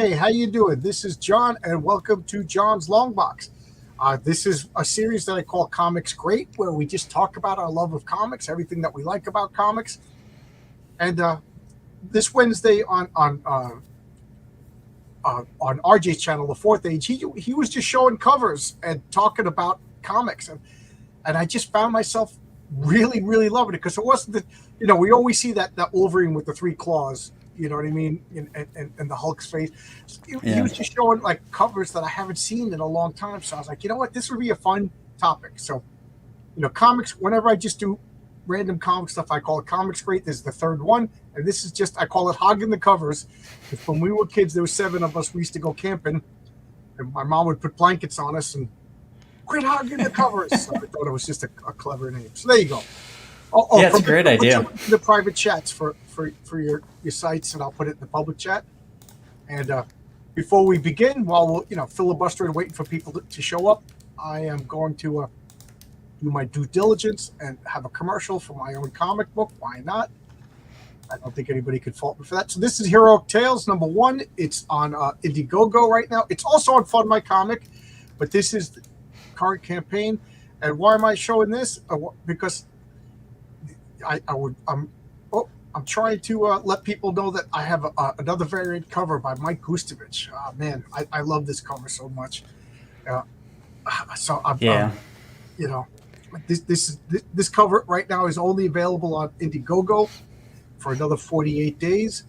Hey, how you doing? This is John, and welcome to John's Long Box. This is a series that I call Comics Great, where we just talk about our love of comics, everything that we like about comics. And this Wednesday on RJ's channel, The Fourth Age, he was just showing covers and talking about comics, and I just found myself really loving it because it wasn't we always see that Wolverine with the three claws. You know what I mean? And the Hulk's face. He was just showing like covers that I haven't seen in a long time. So I was like, you know what? This would be a fun topic. So, comics, whenever I just do random comic stuff, I call it Comics Great. This is the third one. And this is just, I call it Hogging the Covers. When we were kids, there were 7 of us. We used to go camping. And my mom would put blankets on us and quit hogging the covers. So I thought it was just a clever name. So there you go. Yeah, it's a great idea. The private chats for your sites, and I'll put it in the public chat. And before we begin, while we'll filibuster and waiting for people to show up, I am going to do my due diligence and have a commercial for my own comic book. Why not? I don't think anybody could fault me for that. So this is Heroic Tales #1. It's on Indiegogo right now. It's also on Fund My Comic, but this is the current campaign. And why am I showing this? Because I'm trying to let people know that I have another variant cover by Mike Gustovich. Man, I love this cover so much. This cover right now is only available on Indiegogo for another 48 days.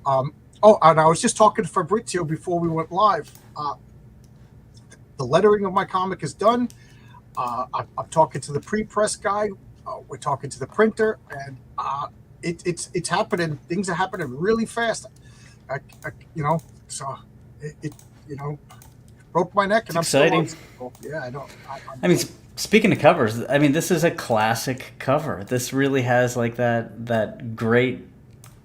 And I was just talking to Fabrizio before we went live. The lettering of my comic is done. I'm talking to the pre-press guy. We're talking to the printer, and it's happening. Things are happening really fast. So it broke my neck, and it's exciting. Yeah, I know. I mean, speaking of covers, I mean, this is a classic cover. This really has like that great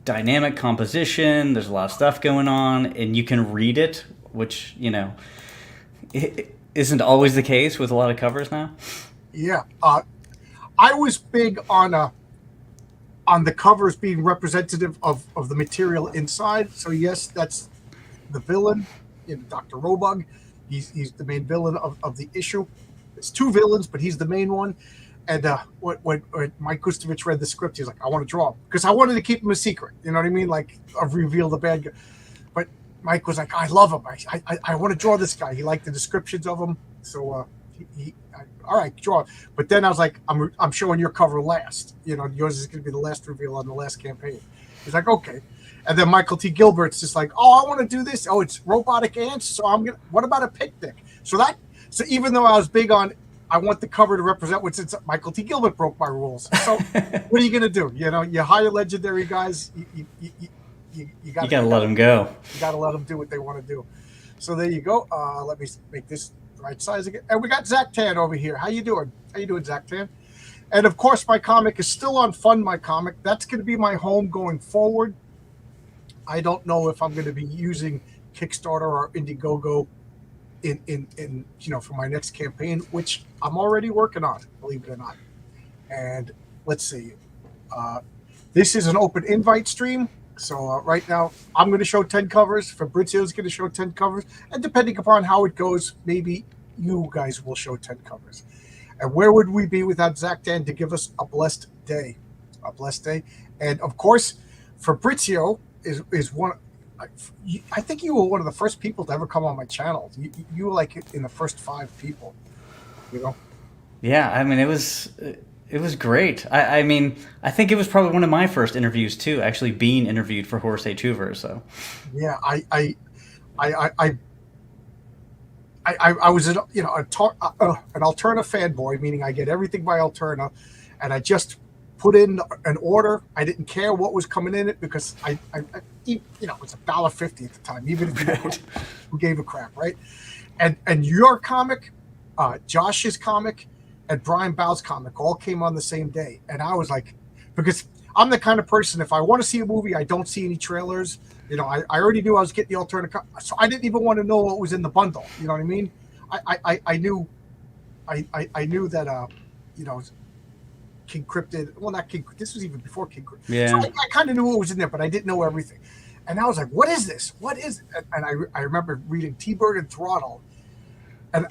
dynamic composition. There's a lot of stuff going on, and you can read it, which it isn't always the case with a lot of covers now. Yeah. I was big on the covers being representative of the material inside. So yes, that's the villain in Dr. Robug. He's the main villain of the issue. There's 2 villains, but he's the main one. And when Mike Gustovich read the script, he's like, I want to draw him. Because I wanted to keep him a secret. You know what I mean? Like, reveal the bad guy. But Mike was like, I love him. I want to draw this guy. He liked the descriptions of him. So all right, draw. But then I was like, I'm showing your cover last. Yours is going to be the last reveal on the last campaign. He's like, okay. And then Michael T. Gilbert's just like, I want to do this. It's robotic ants. So what about a picnic? So even though I was big on, I want the cover to represent what's inside, Michael T. Gilbert broke my rules. So what are you going to do? You hire legendary guys. You got to let them go. You got to let them do what they want to do. So there you go. Let me make this right size again. And we got Zach Tan over here. How you doing? Zach Tan? And of course, my comic is still on Fund My Comic. That's going to be my home going forward. I don't know if I'm going to be using Kickstarter or Indiegogo in for my next campaign, which I'm already working on, believe it or not. And let's see. This is an open invite stream. So right now, I'm going to show 10 covers. Fabrizio's going to show 10 covers. And depending upon how it goes, maybe you guys will show 10 covers. And where would we be without Zach Dan to give us a blessed day? A blessed day. And, of course, Fabrizio is one. I think you were one of the first people to ever come on my channel. You were like in the first 5 people. Yeah, I mean, it was great. I mean, I think it was probably one of my first interviews too, actually being interviewed for Horse Age Hoover. So, yeah, I was an Alterna fanboy, meaning I get everything by Alterna, and I just put in an order. I didn't care what was coming in it because it's $1.50 at the time, even if who gave a crap, right? And your comic, Josh's comic, and Brian Bow's comic all came on the same day. And I was like, because I'm the kind of person, if I want to see a movie, I don't see any trailers. I already knew I was getting the alternative. So I didn't even want to know what was in the bundle. You know what I mean? I knew that, King Cryptid, well, not King, this was even before King Cryptid. Yeah. So I kind of knew what was in there, but I didn't know everything. And I was like, what is this? What is it? And I remember reading T-Bird and Throttle. And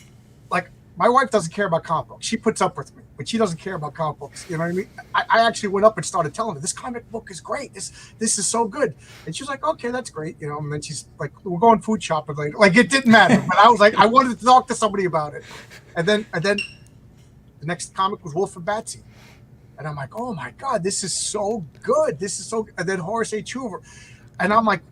like, my wife doesn't care about comic books. She puts up with me, but she doesn't care about comic books. You know what I mean? I actually went up and started telling her, this comic book is great. This is so good. And she was like, okay, that's great. You know, and then she's like, we're going food shopping later. Like, it didn't matter. But I was like, I wanted to talk to somebody about it. And then the next comic was Wolf and Batsy. And I'm like, oh my God, this is so good. This is so good. And then Horace H. Hoover. And I'm like,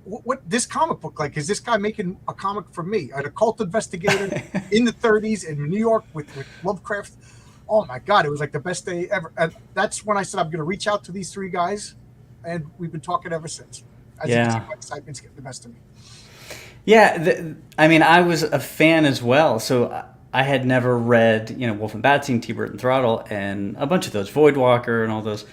what this comic book like? Is this guy making a comic for me, an occult investigator in the 30s in New York with Lovecraft? Oh my God, it was like the best day ever. And that's when I said I'm going to reach out to these three guys, and we've been talking ever since. As you can see, my excitement's getting the best of me. Yeah, I mean, I was a fan as well, so I had never read, Wolf and Batsy and T-Bird and Throttle and a bunch of those, Voidwalker and all those,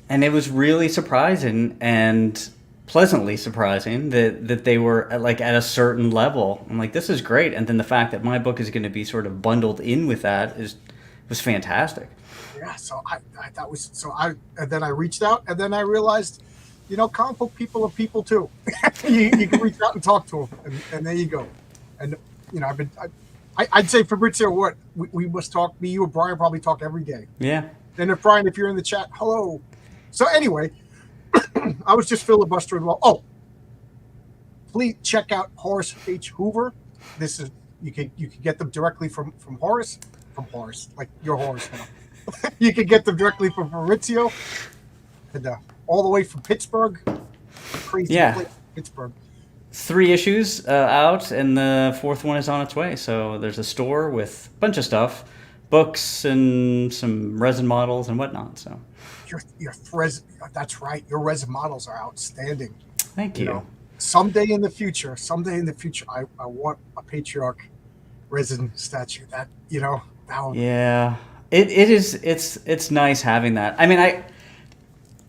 and it was really surprising and pleasantly surprising that they were at a certain level. I'm like, this is great. And then the fact that my book is going to be sort of bundled in with that was fantastic. Yeah, so and then I reached out, and then I realized, comic book people are people too. you can reach out and talk to them, and there you go. And I'd say Fabrizio, we must talk. Me, you, and Brian probably talk every day. Yeah. And if Brian, if you're in the chat, hello. So anyway, I was just filibustering. Oh, please check out Horace H. Hoover. This is you can get them directly from Horace, like your Horace now. You can get them directly from Fabrizio, and all the way from Pittsburgh. Crazy place, Pittsburgh. 3 issues out, and the 4th one is on its way. So there's a store with a bunch of stuff, books and some resin models and whatnot. So that's right. Your resin models are outstanding. Thank you. Someday in the future, I want a Patriarch resin statue. That would... Yeah, it is. It's nice having that. I mean,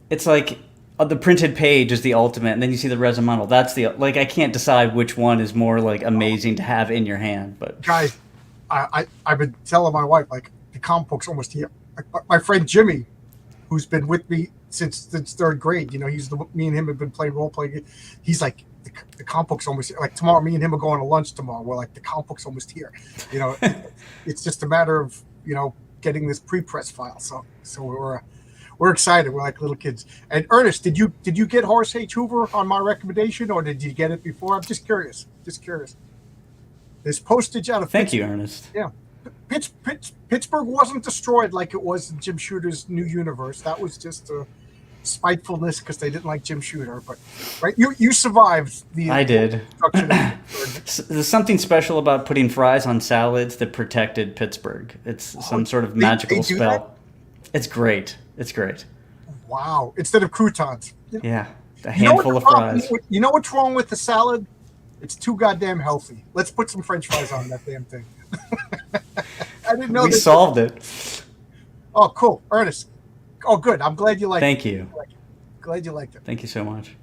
it's like the printed page is the ultimate, and then you see the resin model. That's I can't decide which one is more amazing to have in your hand. But guys, I've been telling my wife the comic book's almost here. My friend Jimmy, who's been with me since 3rd grade, me and him have been playing role playing. He's like, the comic book's almost here. Like tomorrow, me and him are going to lunch tomorrow. We're like, the comic book's almost here. It's just a matter of getting this pre-press file. So we're excited. We're like little kids. And Ernest, did you get Horace H. Hoover on my recommendation, or did you get it before? I'm just curious. There's postage out of Thank you, Ernest. Yeah. Pittsburgh wasn't destroyed like it was in Jim Shooter's New Universe. That was just a spitefulness because they didn't like Jim Shooter. But right, you survived the. I did. There's something special about putting fries on salads that protected Pittsburgh. It's some sort of magical spell. It's great. It's great. Wow! Instead of croutons. Yeah, a handful of fries. You know what's wrong with the salad? It's too goddamn healthy. Let's put some French fries on that damn thing. I didn't know we solved it. Oh, cool, Ernest. Oh, good. I'm glad you liked it. Thank you. Glad you liked it. Thank you so much.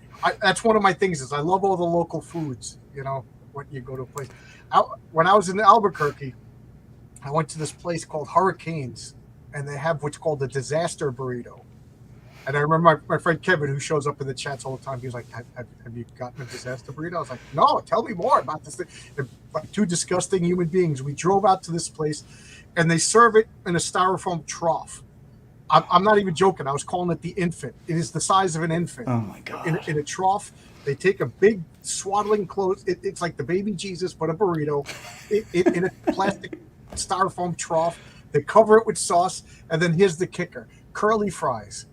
That's one of my things is I love all the local foods. When you go to a place. When I was in Albuquerque, I went to this place called Hurricanes, and they have what's called the disaster burrito. And I remember my friend Kevin, who shows up in the chats all the time, he was like, have you gotten a disaster burrito? I was like, no, tell me more about this thing. They're like 2 disgusting human beings. We drove out to this place, and they serve it in a styrofoam trough. I'm not even joking. I was calling it the infant. It is the size of an infant. Oh, my God. In a trough. They take a big swaddling clothes. It's like the baby Jesus, but a burrito in a plastic styrofoam trough. They cover it with sauce, and then here's the kicker: curly fries.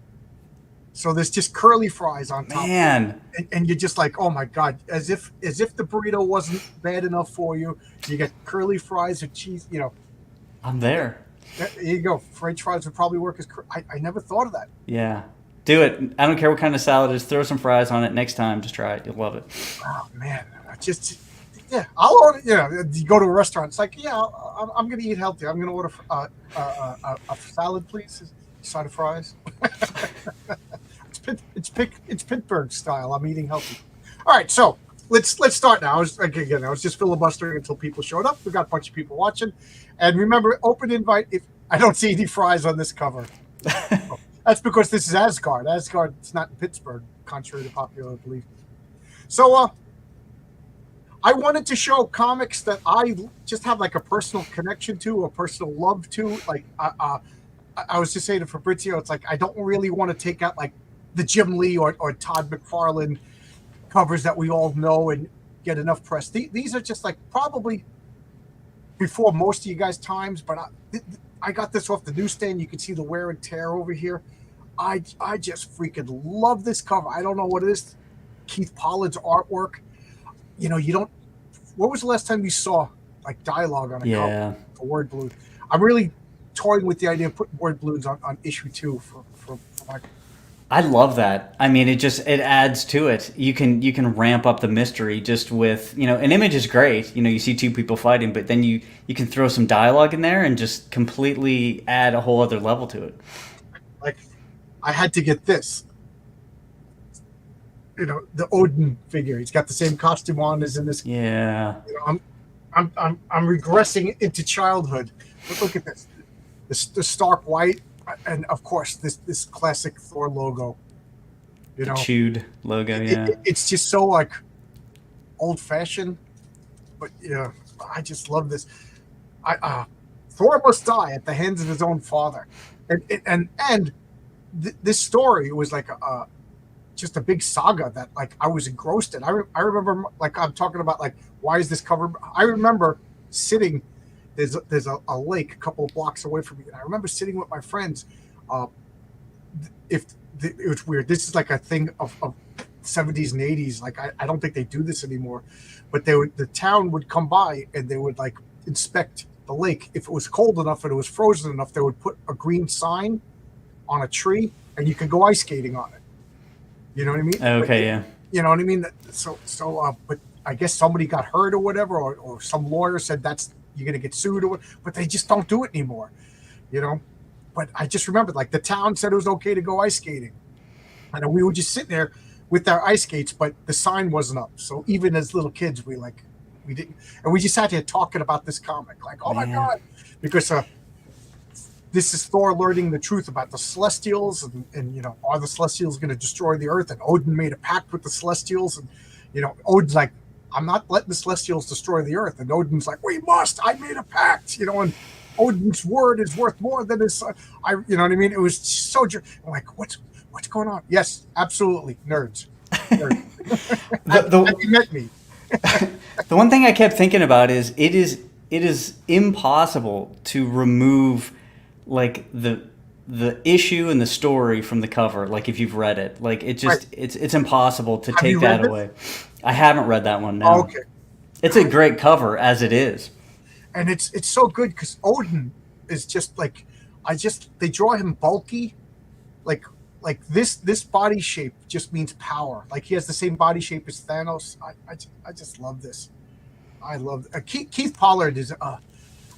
So there's just curly fries on top. Man. And you're just like, oh my God, as if the burrito wasn't bad enough for you. You get curly fries with cheese, I'm there. There you go. French fries would probably work as I never thought of that. Yeah. Do it. I don't care what kind of salad it is. Throw some fries on it next time. Just try it. You'll love it. Oh man. I'll order, you go to a restaurant. It's like, I'm going to eat healthy. I'm going to order a salad, please. Side of fries. It's Pittsburgh style. I'm eating healthy. All right, so let's start now. I was just filibustering until people showed up. We got a bunch of people watching, and remember, open invite. If I don't see any fries on this cover, that's because this is Asgard. Asgard's not in Pittsburgh, contrary to popular belief. So I wanted to show comics that I just have like a personal connection to, a personal love to. Like I was just saying to Fabrizio, it's like I don't really want to take out like the Jim Lee or Todd McFarlane covers that we all know and get enough press. These are just like probably before most of you guys' times, but I got this off the newsstand. You can see the wear and tear over here. I just freaking love this cover. I don't know what it is. Keith Pollard's artwork. You know, you don't. What was the last time you saw like dialogue on a cover for word balloon? I'm really toying with the idea of putting word balloons on issue 2 for my. I love that. I mean, it adds to it. You can ramp up the mystery just with, an image is great. You see two people fighting, but then you can throw some dialogue in there and just completely add a whole other level to it. Like, I had to get this. The Odin figure. He's got the same costume on as in this. Yeah. I'm regressing into childhood. But look at this. The stark white. And of course, this classic Thor logo, the chewed logo, yeah. It's just so like old fashioned, but yeah, I just love this. Thor must die at the hands of his own father, and this story was like just a big saga that like I was engrossed in. I remember, like, I'm talking about like, why is this cover? I remember sitting. There's a lake a couple of blocks away from me, and I remember sitting with my friends. It was weird. This is like a thing of 70s and 80s. Like I don't think they do this anymore, but the town would come by and they would like inspect the lake. If it was cold enough and it was frozen enough, they would put a green sign on a tree, and you could go ice skating on it. You know what I mean? Okay, yeah. You know what I mean? But I guess somebody got hurt or whatever, or some lawyer said you're going to get sued, but they just don't do it anymore, But I just remembered, like, the town said it was okay to go ice skating. And we were just sitting there with our ice skates, but the sign wasn't up. So even as little kids, we didn't. And we just sat here talking about this comic, like, oh, my God. Because this is Thor learning the truth about the Celestials. And are the Celestials going to destroy the Earth? And Odin made a pact with the Celestials. And, Odin's like, I'm not letting the Celestials destroy the Earth. And Odin's like, we must. I made a pact, and Odin's word is worth more than his son. You know what I mean? It was so. I'm like, what's going on? Yes, absolutely, nerds. Have you met me? The one thing I kept thinking about is it is impossible to remove like the issue and the story from the cover. Like if you've read it, like it just it's impossible to take that away. I haven't read that one now. Oh, okay. It's a great cover as it is. And it's so good because Odin is just like, they draw him bulky, like this body shape just means power. Like he has the same body shape as Thanos. I just love this. I love Keith Pollard is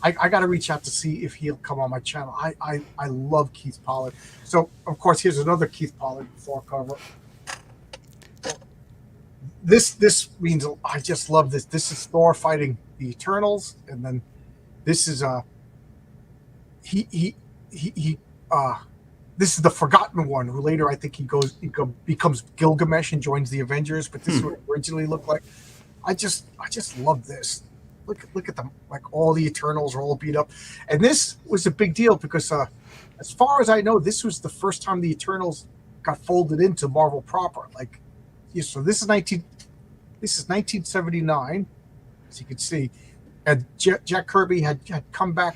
I got to reach out to see if he'll come on my channel. I love Keith Pollard. So of course here's another Keith Pollard Thor cover. This means I just love this. This is Thor fighting the Eternals, and then this is he this is the Forgotten One, who later I think he becomes Gilgamesh and joins the Avengers. But this is what it originally looked like. I just love this. Look at them, like all the Eternals are all beat up, and this was a big deal because as far as I know, this was the first time the Eternals got folded into Marvel proper. Like, yeah, so this is 1979, as you can see, and Jack Kirby had come back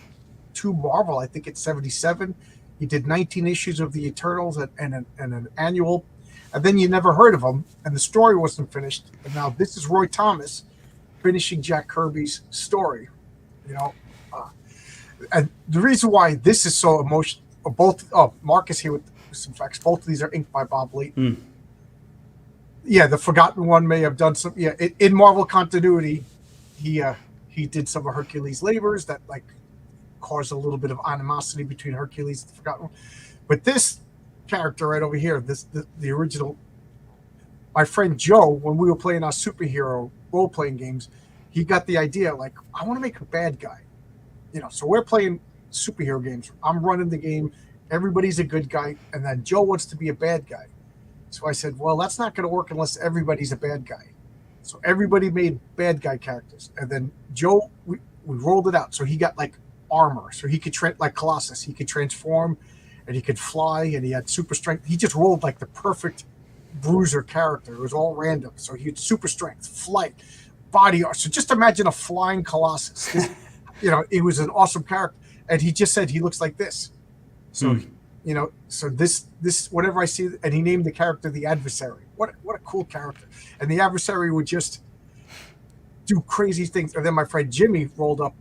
to Marvel. I think it's 77. He did 19 issues of the Eternals and an annual, and then you never heard of him, and the story wasn't finished. And now this is Roy Thomas finishing Jack Kirby's story, and the reason why this is so emotional. Mark is here with some facts. Both of these are inked by Bob Layton. Yeah, the Forgotten One may have done some. Yeah, in Marvel continuity, he did some of Hercules' labors that like caused a little bit of animosity between Hercules and the Forgotten One. But this character right over here, the original, my friend Joe, when we were playing our superhero role-playing games, he got the idea, like, I want to make a bad guy. So we're playing superhero games. I'm running the game. Everybody's a good guy. And then Joe wants to be a bad guy. So I said, well, that's not going to work unless everybody's a bad guy. So everybody made bad guy characters, and then Joe, we rolled it out. So he got like armor, so he could like Colossus, he could transform, and he could fly, and he had super strength. He just rolled like the perfect bruiser character. It was all random. So he had super strength, flight, body art. So just imagine a flying Colossus. It was an awesome character, and he just said he looks like this. So so this whatever I see, and he named the character the Adversary. What a cool character. And the Adversary would just do crazy things. And then my friend Jimmy rolled up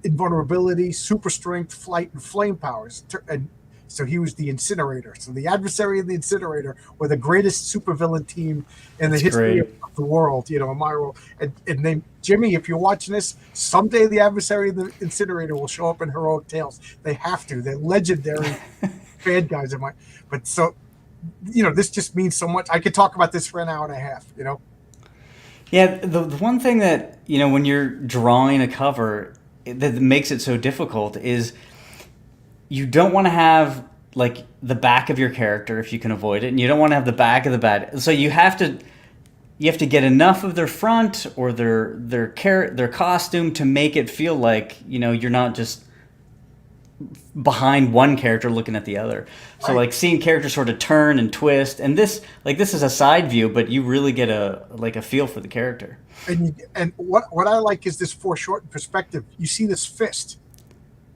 invulnerability, super strength, flight, and flame powers. And so he was the Incinerator. So the Adversary and the Incinerator were the greatest supervillain team in the history of the world, in my world. And named Jimmy, if you're watching this, someday the Adversary and the Incinerator will show up in Heroic Tales. They have to. They're legendary bad guys of mine. But so, this just means so much. I could talk about this for an hour and a half, Yeah, the one thing that, when you're drawing a cover that makes it so difficult is you don't want to have like the back of your character if you can avoid it, and you don't want to have the back of the bad. So you have to get enough of their front or their costume to make it feel like, you're not just behind one character looking at the other. So like seeing characters sort of turn and twist, and this is a side view, but you really get a feel for the character. And what I like is this foreshortened perspective. You see this fist,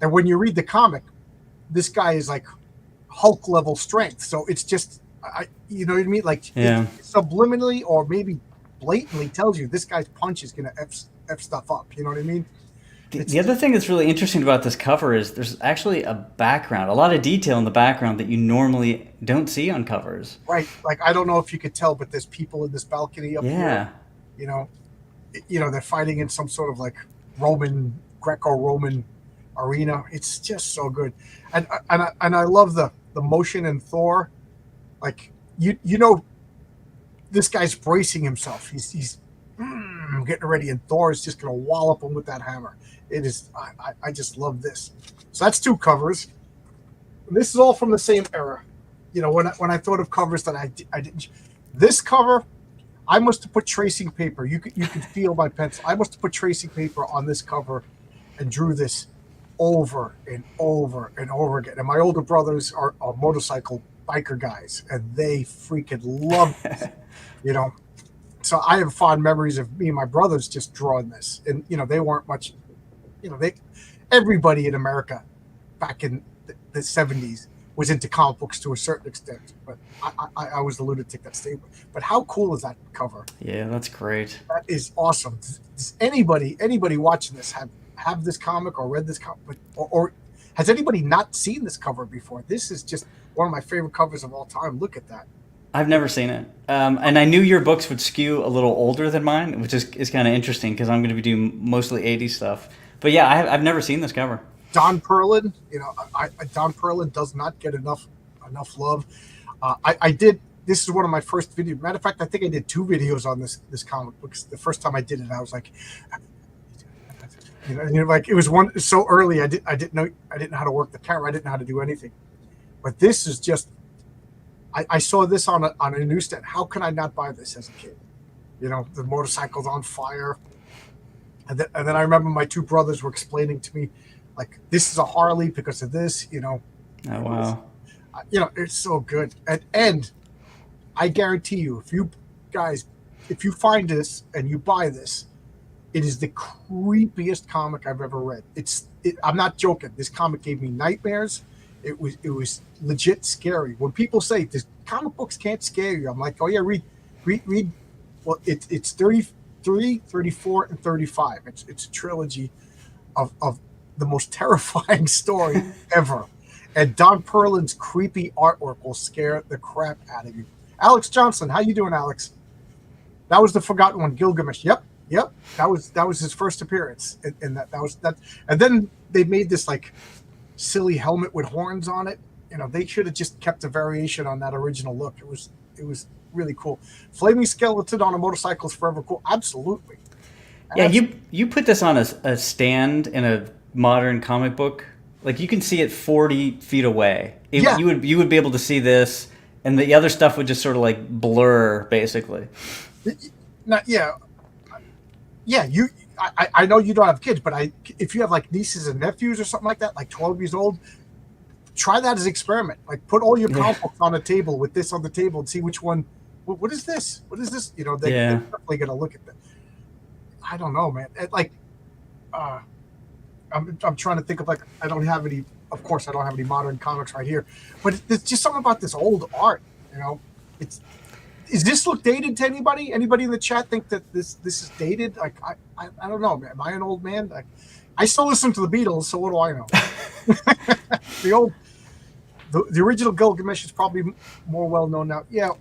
and when you read the comic, this guy is like Hulk level strength. So it's just, you know what I mean? Like it subliminally or maybe blatantly tells you this guy's punch is gonna f stuff up. You know what I mean? The other thing that's really interesting about this cover is there's actually a background, a lot of detail in the background that you normally don't see on covers. Right. Like, I don't know if you could tell, but there's people in this balcony up here. They're fighting in some sort of like Greco-Roman arena. It's just so good. And I love the motion in Thor. Like, this guy's bracing himself. He's getting ready, and Thor is just going to wallop him with that hammer. It is. I just love this. So that's 2 covers. And this is all from the same era. When I thought of covers that I didn't. This cover, I must have put tracing paper. You could feel my pencil. I must have put tracing paper on this cover, and drew this over and over and over again. And my older brothers are motorcycle biker guys, and they freaking love it. So I have fond memories of me and my brothers just drawing this, and they weren't much. Everybody in America back in the 70s was into comic books to a certain extent, but I was the lunatic that stayed. But how cool is that cover? Yeah, that's great. That is awesome. Does anybody watching this have this comic or read this comic, or has anybody not seen this cover before? This is just one of my favorite covers of all time. Look at that. I've never seen it. And I knew your books would skew a little older than mine, which is kind of interesting because I'm going to be doing mostly 80s stuff. But yeah, I've never seen this cover. Don Perlin, Don Perlin does not get enough love. I did. This is one of my first videos. Matter of fact, I think I did 2 videos on this comic book. The first time I did it, I was like, like it was so early. I didn't know how to work the camera. I didn't know how to do anything. But this is just. I saw this on a newsstand. How can I not buy this as a kid? The motorcycle's on fire. And then I remember my 2 brothers were explaining to me, like, this is a Harley because of this, Oh, wow. It's so good. And I guarantee you, if you find this and you buy this, it is the creepiest comic I've ever read. I'm not joking. This comic gave me nightmares. It was legit scary. When people say this comic books can't scare you, I'm like, oh yeah, read. Well, it's 33, 34, and 35. It's a trilogy of the most terrifying story ever. And Don Perlin's creepy artwork will scare the crap out of you. Alex Johnson, how you doing, Alex? That was the forgotten one, Gilgamesh. Yep. That was his first appearance, and that was that. And then they made this like silly helmet with horns on it. They should have just kept a variation on that original look. It was really cool. Flaming skeleton on a motorcycle is forever cool. Absolutely. Yeah, you put this on a stand in a modern comic book. Like, you can see it 40 feet away. You would be able to see this, and the other stuff would just sort of like blur, basically. not yeah. I know you don't have kids, but if you have like nieces and nephews or something like that, like 12 years old, try that as an experiment. Like put all your Yeah. comic books on a table with this on the table and see which one. What is this? What is this? They're Yeah. definitely gonna look at that. I don't know, man. Like, uh, I'm trying to think of like I don't have any. Of course, I don't have any modern comics right here, but there's just something about this old art. It's. Is this look dated to anybody? Anybody in the chat think that this is dated? Like I don't know, man. Am I an old man? Like, I still listen to the Beatles, so what do I know? the original Gilgamesh is probably more well known now. Yeah,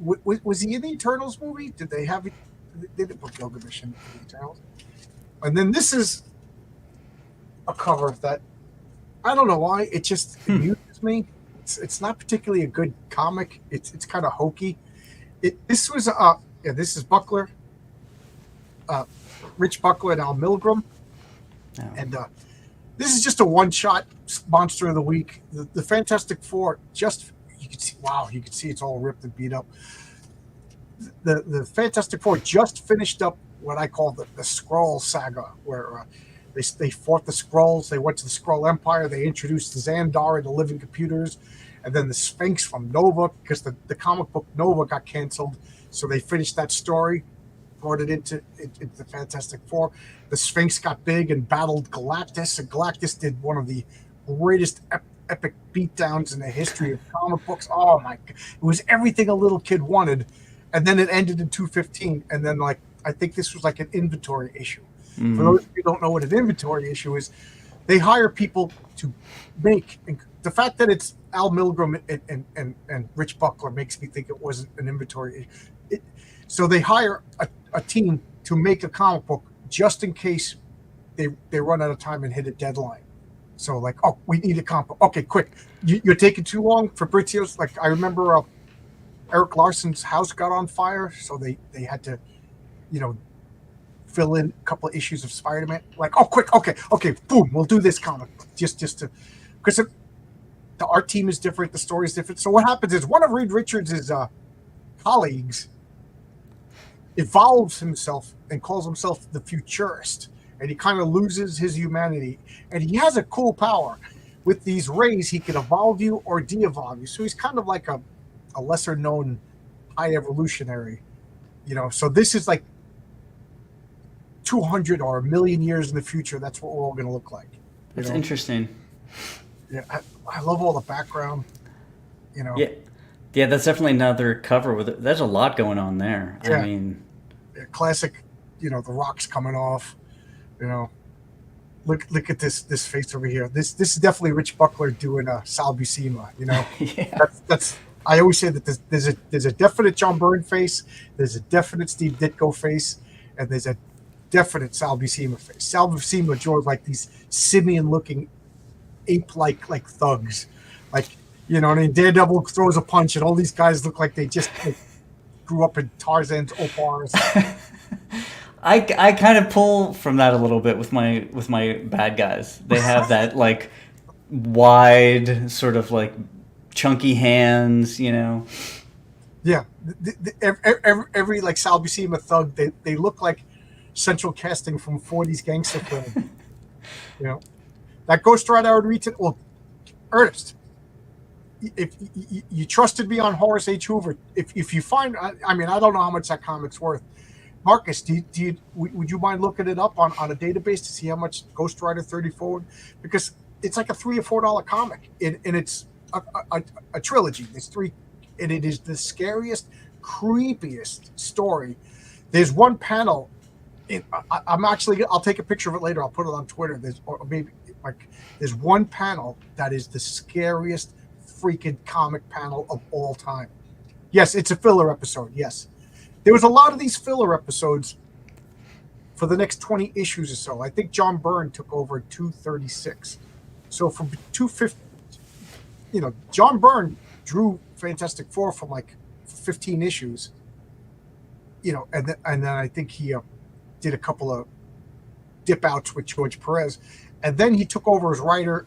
was he in the Eternals movie? Did they have it? They didn't put Gilgamesh in the Eternals. And then this is a cover that I don't know why it just amuses me. It's not particularly a good comic. It's kind of hokey. This was this is Buckler, Rich Buckler and Al Milgrom, and this is just a one-shot monster of the week. The Fantastic Four you can see it's all ripped and beat up. The Fantastic Four just finished up what I call the Skrull saga, where they fought the Skrulls. They went to the Skrull Empire. They introduced the Xandar and the living computers. And then the Sphinx from Nova, because the comic book Nova got canceled. So they finished that story, brought it into the Fantastic Four. The Sphinx got big and battled Galactus. And Galactus did one of the greatest epic beatdowns in the history of comic books. Oh, my God. It was everything a little kid wanted. And then it ended in 215. And then, I think this was like an inventory issue. Mm-hmm. For those of you who don't know what an inventory issue is, they hire people to make. The fact that it's Al Milgrom and Rich Buckler makes me think it wasn't an inventory. So they hire a team to make a comic book just in case they run out of time and hit a deadline. So we need a comic book. Okay, quick. You're taking too long. Fabrizio's I remember Eric Larson's house got on fire, so they had to, fill in a couple of issues of Spider-Man. Quick. Okay, boom. We'll do this comic just to because the art team is different, the story is different. So what happens is one of Reed Richards' colleagues evolves himself and calls himself the Futurist, and he kind of loses his humanity. And he has a cool power. With these rays, he can evolve you or de-evolve you. So he's kind of like a lesser-known high evolutionary, So this is 200 or 1,000,000 years in the future. That's what we're all going to look like. That's interesting. Yeah, I love all the background. Yeah, that's definitely another cover with it. There's a lot going on there. Yeah. I mean, classic. The rocks coming off. Look at this face over here. This is definitely Rich Buckler doing Sal Buscema. Yeah. That's. I always say that there's a definite John Byrne face, there's a definite Steve Ditko face, and there's a definite Sal Buscema face. Sal Buscema draws these simian-looking ape-like thugs, Daredevil throws a punch and all these guys look like they just grew up in Tarzan's opars. I kind of pull from that a little bit with my bad guys. They have that wide sort of chunky hands, Yeah, every Sal Buscema thug, they look like central casting from 40s gangster film. That Ghost Rider I would read it. Well, Ernest, if you trusted me on Horace H. Hoover, if you find, I don't know how much that comic's worth. Marcus, would you mind looking it up on a database to see how much Ghost Rider 34? Because it's like a $3 or $4 comic, and it's a trilogy. There's 3, and it is the scariest, creepiest story. There's one panel. I'll take a picture of it later. I'll put it on Twitter. There's one panel that is the scariest freaking comic panel of all time. Yes, it's a filler episode. Yes, there was a lot of these filler episodes for the next 20 issues or so. I think John Byrne took over at 236. So from 250, John Byrne drew Fantastic Four from 15 issues. And then I think he did a couple of dip outs with George Perez, and then he took over as writer,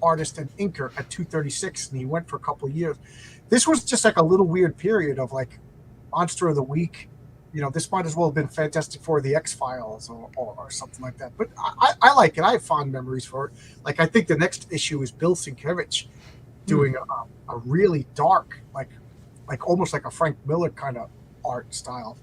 artist, and inker at 236, and he went for a couple of years. This was just a little weird period of Monster of the Week, this might as well have been Fantastic Four, the X Files, or something like that. But I like it. I have fond memories for it. Like, I think the next issue is Bill Sienkiewicz doing a really dark, like almost like a Frank Miller kind of art style.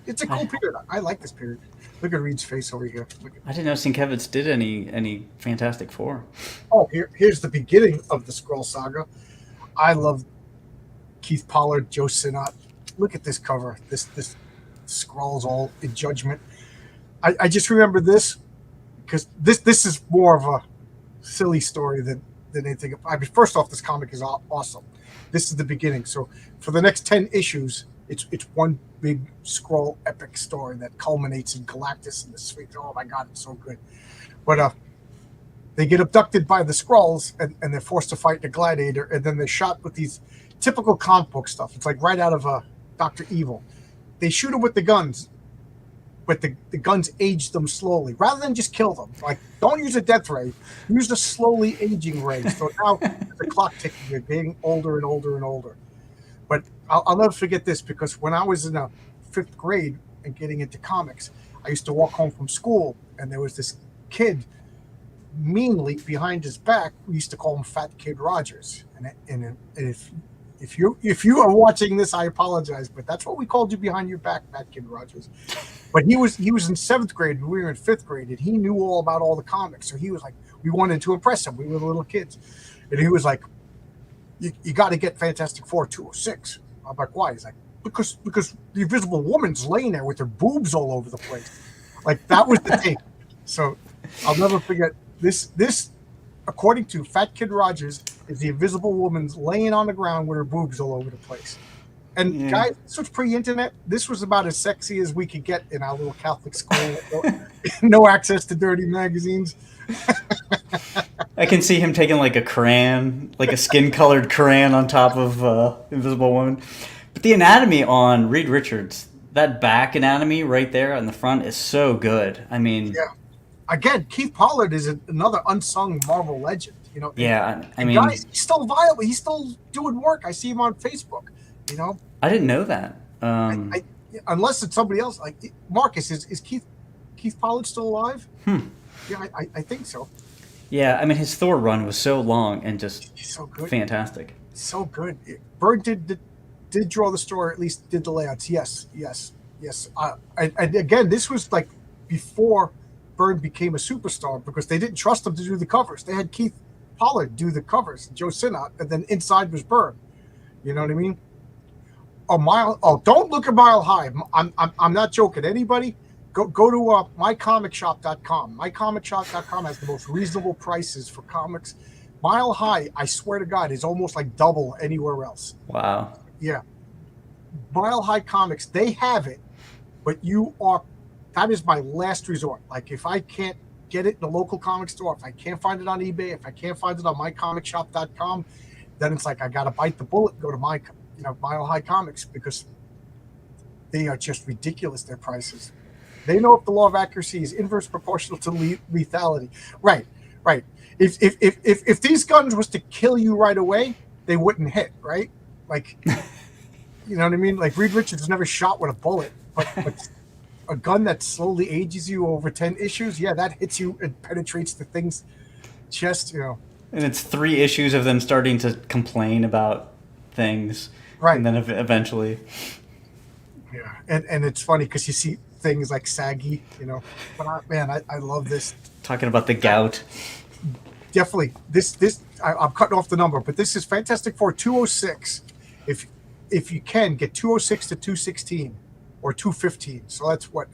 It's a cool period. I like this period. Look at Reed's face over here. I didn't know Sienkiewicz did any Fantastic Four. Oh, here's the beginning of the Skrull saga. I love Keith Pollard, Joe Sinnott. Look at this cover. This Skrulls all in judgment. I just remember this because this is more of a silly story than anything. I mean, first off, this comic is awesome. This is the beginning. So for the next 10 issues, it's one big Skrull epic story that culminates in Galactus and the Sphinx. Oh my God, it's so good. But they get abducted by the Skrulls and they're forced to fight the Gladiator, and then they're shot with these typical comic book stuff. It's like right out of Dr. Evil. They shoot them with the guns, but the guns age them slowly. Rather than just kill them, like, don't use a death ray, use the slowly aging ray. So now the clock ticking, you're getting older and older and older. But I'll never forget this, because when I was in 5th grade and getting into comics, I used to walk home from school, and there was this kid meanly behind his back. We used to call him Fat Kid Rogers. And if you are watching this, I apologize, but that's what we called you behind your back, Fat Kid Rogers. But he was in 7th grade, and we were in 5th grade, and he knew all about all the comics. So he was like, we wanted to impress him. We were little kids, and he was like, "You got to get Fantastic Four 206." I'm like, "Why?" He's like, because the Invisible Woman's laying there with her boobs all over the place. Like, that was the thing. So I'll never forget this. According to Fat Kid Rogers, is the Invisible Woman's laying on the ground with her boobs all over the place. And guys, this was pre-internet. This was about as sexy as we could get in our little Catholic school. No access to dirty magazines. I can see him taking like a crayon, like a skin-colored crayon on top of Invisible Woman. But the anatomy on Reed Richards, that back anatomy right there on the front is so good. I mean... Yeah. Again, Keith Pollard is another unsung Marvel legend. Yeah, I mean... Guys, he's still viable. He's still doing work. I see him on Facebook, I didn't know that. Unless it's somebody else. Like, Marcus, is Keith Pollard still alive? Yeah, I think so. Yeah, I mean, his Thor run was so long and just so good. Fantastic. So good. Byrne did draw the story, at least did the layouts. Yes. And again, this was like before Byrne became a superstar, because they didn't trust him to do the covers. They had Keith Pollard do the covers, Joe Sinnott, and then inside was Byrne. You know what I mean? Don't look at Mile High. I'm not joking. Anybody, go to mycomicshop.com. Mycomicshop.com has the most reasonable prices for comics. Mile High, I swear to God, is almost like double anywhere else. Wow. Yeah. Mile High Comics, they have it, but that is my last resort. Like, if I can't get it in the local comic store, if I can't find it on eBay, if I can't find it on mycomicshop.com, then it's like I got to bite the bullet and go to Mile High Comics, because they are just ridiculous, their prices. They know if the law of accuracy is inverse proportional to lethality. Right. If these guns was to kill you right away, they wouldn't hit, right? Like, you know what I mean? Like, Reed Richards was never shot with a bullet, but a gun that slowly ages you over 10 issues, yeah, that hits you and penetrates the thing's chest, And it's 3 issues of them starting to complain about things. Right. And then eventually. Yeah. And it's funny because you see things like saggy, But I love this. Talking about the gout. Definitely. I'm cutting off the number, but this is Fantastic Four 206. If you can, get 206 to 216 or 215. So that's what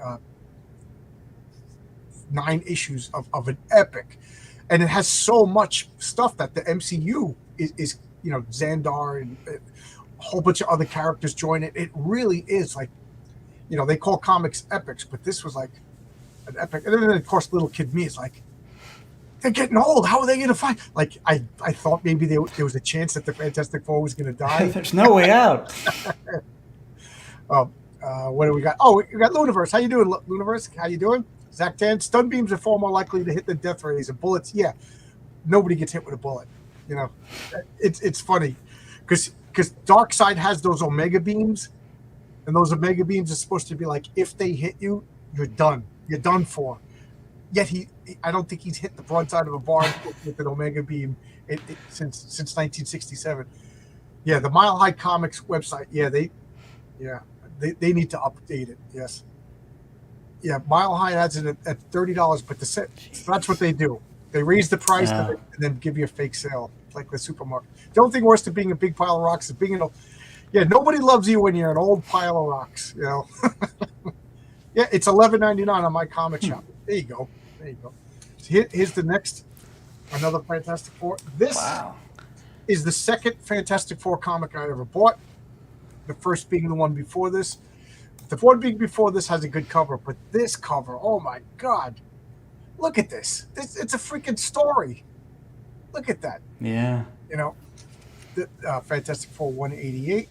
9 issues of an epic. And it has so much stuff that the MCU is Xandar and a whole bunch of other characters join it. It really is like, they call comics epics, but this was like an epic. And then, of course, little kid me is like, they're getting old. How are they going to fight? Like, I thought maybe there was a chance that the Fantastic Four was going to die. There's no way out. What do we got? Oh, we got Luniverse. How you doing, Luniverse? How you doing? Zach Tan, stun beams are far more likely to hit than death rays and bullets. Yeah, nobody gets hit with a bullet. It's funny because Darkseid has those Omega beams, and And those Omega beams are supposed to be like, if they hit you, you're done. You're done for. Yet I don't think he's hit the broadside of a barn with an Omega beam since 1967. Yeah, the Mile High Comics website. Yeah, they need to update it. Yes. Yeah, Mile High has it at $30, but so that's what they do. They raise the price and then give you a fake sale, like the supermarket. The only thing worse than being a big pile of rocks is being nobody loves you when you're an old pile of rocks. Yeah, it's $11.99 on my comic shop. There you go. So here's the next, another Fantastic Four. This is the second Fantastic Four comic I ever bought. The first being the one before this. The one being before this has a good cover, but this cover, oh my God. Look at this. It's a freaking story. Look at that. Yeah. The Fantastic Four 188.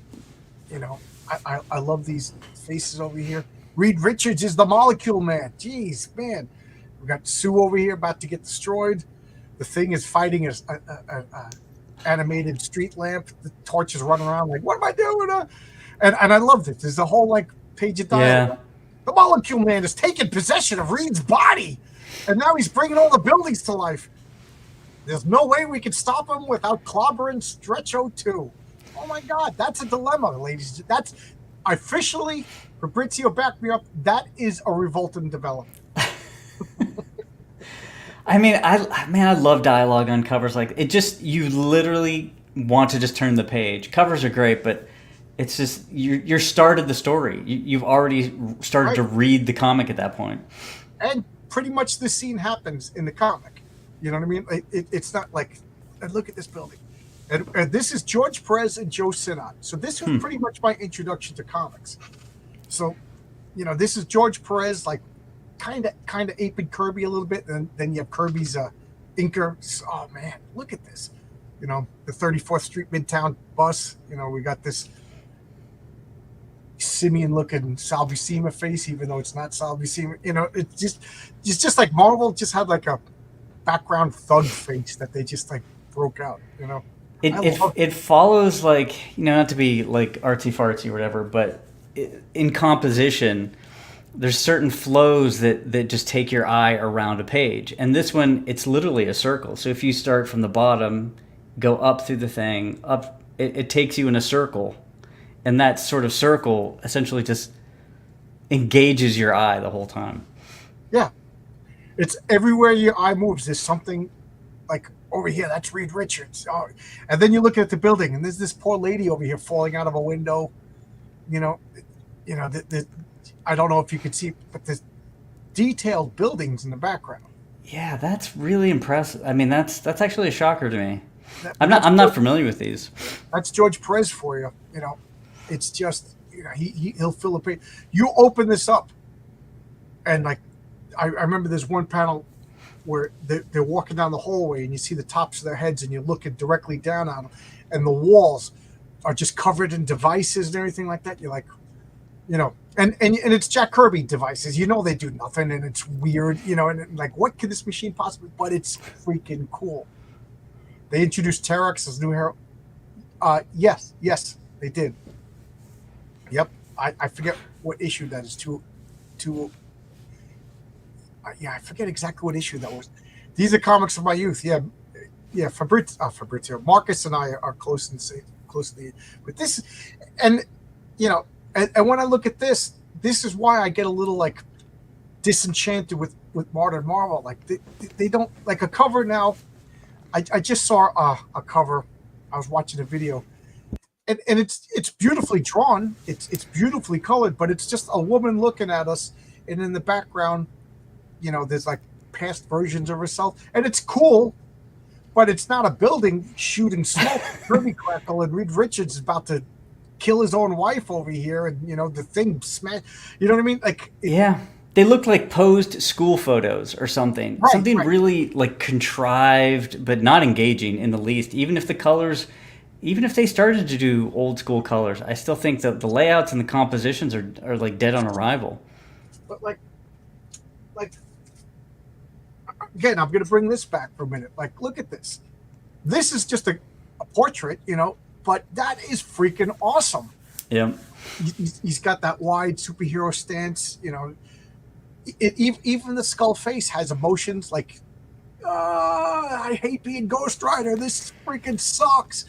I love these faces over here. Reed Richards is the Molecule Man. Jeez, man. We got Sue over here about to get destroyed. The Thing is fighting a animated street lamp. The torch is running around like, what am I doing? And I loved it. There's a whole page of dialogue. Yeah. The Molecule Man has taken possession of Reed's body, and now he's bringing all the buildings to life. There's no way we can stop him without clobbering Stretch O2. Oh my God, that's a dilemma, ladies. That's officially, Fabrizio, back me up. That is a revolting development. I mean, I love dialogue on covers like it. Just you literally want to just turn the page. Covers are great, but it's just you're started the story. You've already started to read the comic at that point. And pretty much this scene happens in the comic. You know what I mean? It's not like, look at this building. And this is George Perez and Joe Sinnott. So this was pretty much my introduction to comics. So, this is George Perez, like kind of aping Kirby a little bit. And then you have Kirby's inker. Oh man, look at this. The 34th Street Midtown bus. We got this simian looking Sal Buscema face, even though it's not Sal Buscema. It's just like Marvel just had like a background thug face that they just broke out. It follows not to be like artsy fartsy or whatever, but in composition, there's certain flows that just take your eye around a page. And this one, it's literally a circle. So if you start from the bottom, go up through the thing, up, it takes you in a circle. And that sort of circle essentially just engages your eye the whole time. Yeah. It's everywhere your eye moves. There's something like over here. That's Reed Richards. Oh. And then you look at the building, and there's this poor lady over here falling out of a window. I don't know if you could see, but there's detailed buildings in the background. Yeah, that's really impressive. I mean, that's actually a shocker to me. I'm not familiar with these. That's George Perez for you. It's just he'll fill a page. You open this up, and I remember there's one panel where they're walking down the hallway, and you see the tops of their heads, and you're looking directly down on them, and the walls are just covered in devices and everything like that. You're like, and it's Jack Kirby devices. They do nothing, and it's weird, and like, what could this machine possibly? But it's freaking cool. They introduced Terex as new hero. Yes, they did. Yep, I forget what issue that is. I forget exactly what issue that was. These are comics of my youth. Yeah. Fabrizio, Marcus, and I are close to the. But this, and when I look at this is why I get a little disenchanted with modern Marvel. Like they don't like a cover now. I just saw a cover. I was watching a video. And it's beautifully drawn. It's beautifully colored, but it's just a woman looking at us, and in the background, there's past versions of herself, and it's cool, but it's not a building shooting smoke. Kirby crackle, and Reed Richards is about to kill his own wife over here, and the Thing smash. You know what I mean? Yeah. They look like posed school photos or something. Right, something really contrived, but not engaging in the least. Even if they started to do old school colors, I still think that the layouts and the compositions are dead on arrival. But again, I'm going to bring this back for a minute. Look at this. This is just a portrait, but that is freaking awesome. Yeah. he's got that wide superhero stance. Even the skull face has emotions like, I hate being Ghost Rider. This freaking sucks.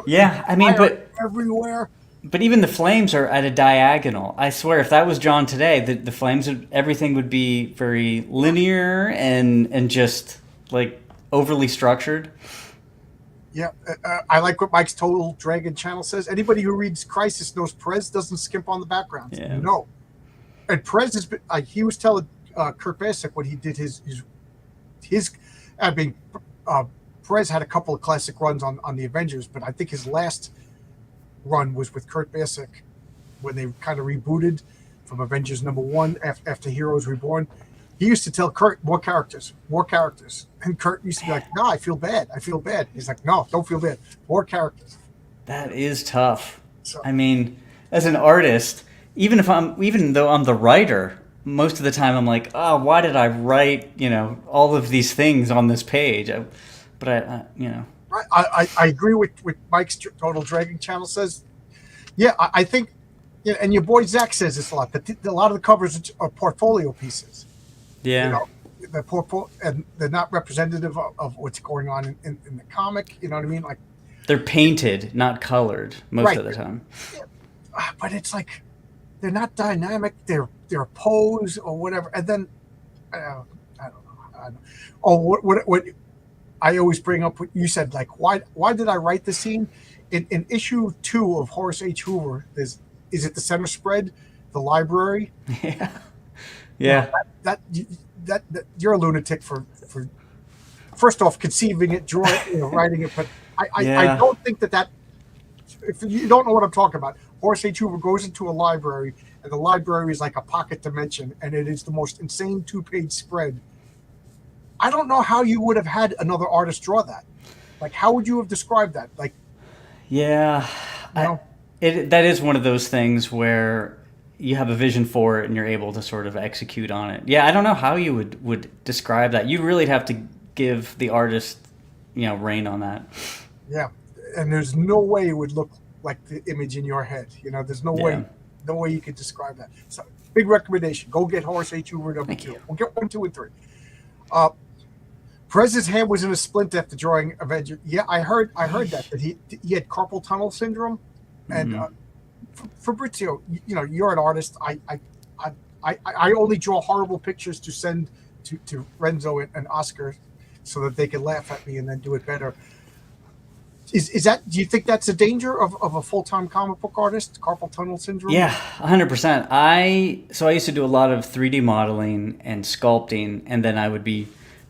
Yeah, I mean, Fire everywhere. but even the flames are at a diagonal. I swear, if that was drawn today, the flames everything would be very linear and just like overly structured. Yeah, I like what Mike's Total Dragon channel says. Anybody who reads Crisis knows Perez doesn't skimp on the backgrounds. Yeah. No, and Perez has been. He was telling Kurt Busiek when he did his. I mean, Perez had a couple of classic runs on the Avengers, but I think his last run was with Kurt Busiek when they kind of rebooted from Avengers #1 after Heroes Reborn. He used to tell Kurt, more characters. And Kurt used to be like, no, I feel bad. He's like, no, don't feel bad. More characters. That is tough. So, I mean, as an artist, even though I'm the writer, most of the time I'm like, oh, why did I write, all of these things on this page? I agree with Mike's Total Dragon channel says. Yeah, I think, and your boy Zach says this a lot, that a lot of the covers are portfolio pieces. Yeah. And they're not representative of what's going on in the comic. You know what I mean? Like, they're painted, not colored most of the time. Yeah, but it's like they're not dynamic. They're a pose or whatever. And then I don't know. Oh, what I always bring up what you said. Like, why did I write the scene in issue 2 of Horace H. Hoover? Is it the center spread, the library? Yeah. Yeah. That you're a lunatic for first off conceiving it, drawing it, writing it. But I don't think that if you don't know what I'm talking about, Horace H. Hoover goes into a library, and the library is like a pocket dimension, and it is the most insane 2-page spread. I don't know how you would have had another artist draw that. Like, how would you have described that? Like, yeah, that is one of those things where you have a vision for it and you're able to sort of execute on it. Yeah, I don't know how you would describe that. You really have to give the artist, reign on that. Yeah, and there's no way it would look like the image in your head. There's no way you could describe that. So, big recommendation: go get Horace H. Hoover #2. We'll get 1, 2, and 3. Perez's hand was in a splint after drawing Avenger. Yeah, I heard that he had carpal tunnel syndrome, and Fabrizio, you're an artist. I only draw horrible pictures to send to Renzo and Oscar so that they can laugh at me and then do it better. Is that? Do you think that's a danger of a full-time comic book artist? Carpal tunnel syndrome? Yeah, 100%. I used to do a lot of 3D modeling and sculpting, and then I would be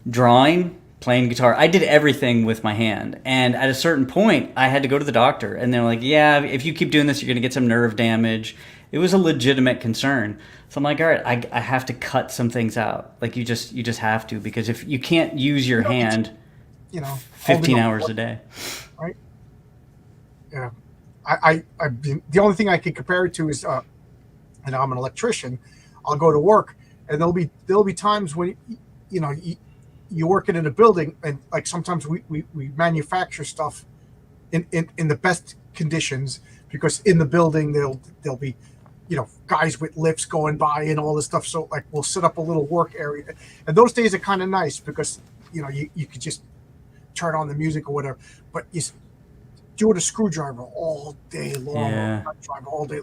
drawing, playing guitar. I did everything with my hand, and at a certain point, I had to go to the doctor, and they're like, "Yeah, if you keep doing this, you're going to get some nerve damage." It was a legitimate concern. So I'm like, all right, I have to cut some things out. Like you just have to, because if you can't use your hand, 15 hours a day. Right. Yeah. I the only thing I can compare it to is, and I'm an electrician. I'll go to work, and there'll be times when you're working in a building, and like sometimes we manufacture stuff in the best conditions, because in the building there'll be guys with lifts going by and all this stuff. So like we'll set up a little work area, and those days are kind of nice because you could just turn on the music or whatever. But you do it a screwdriver all day long, all day,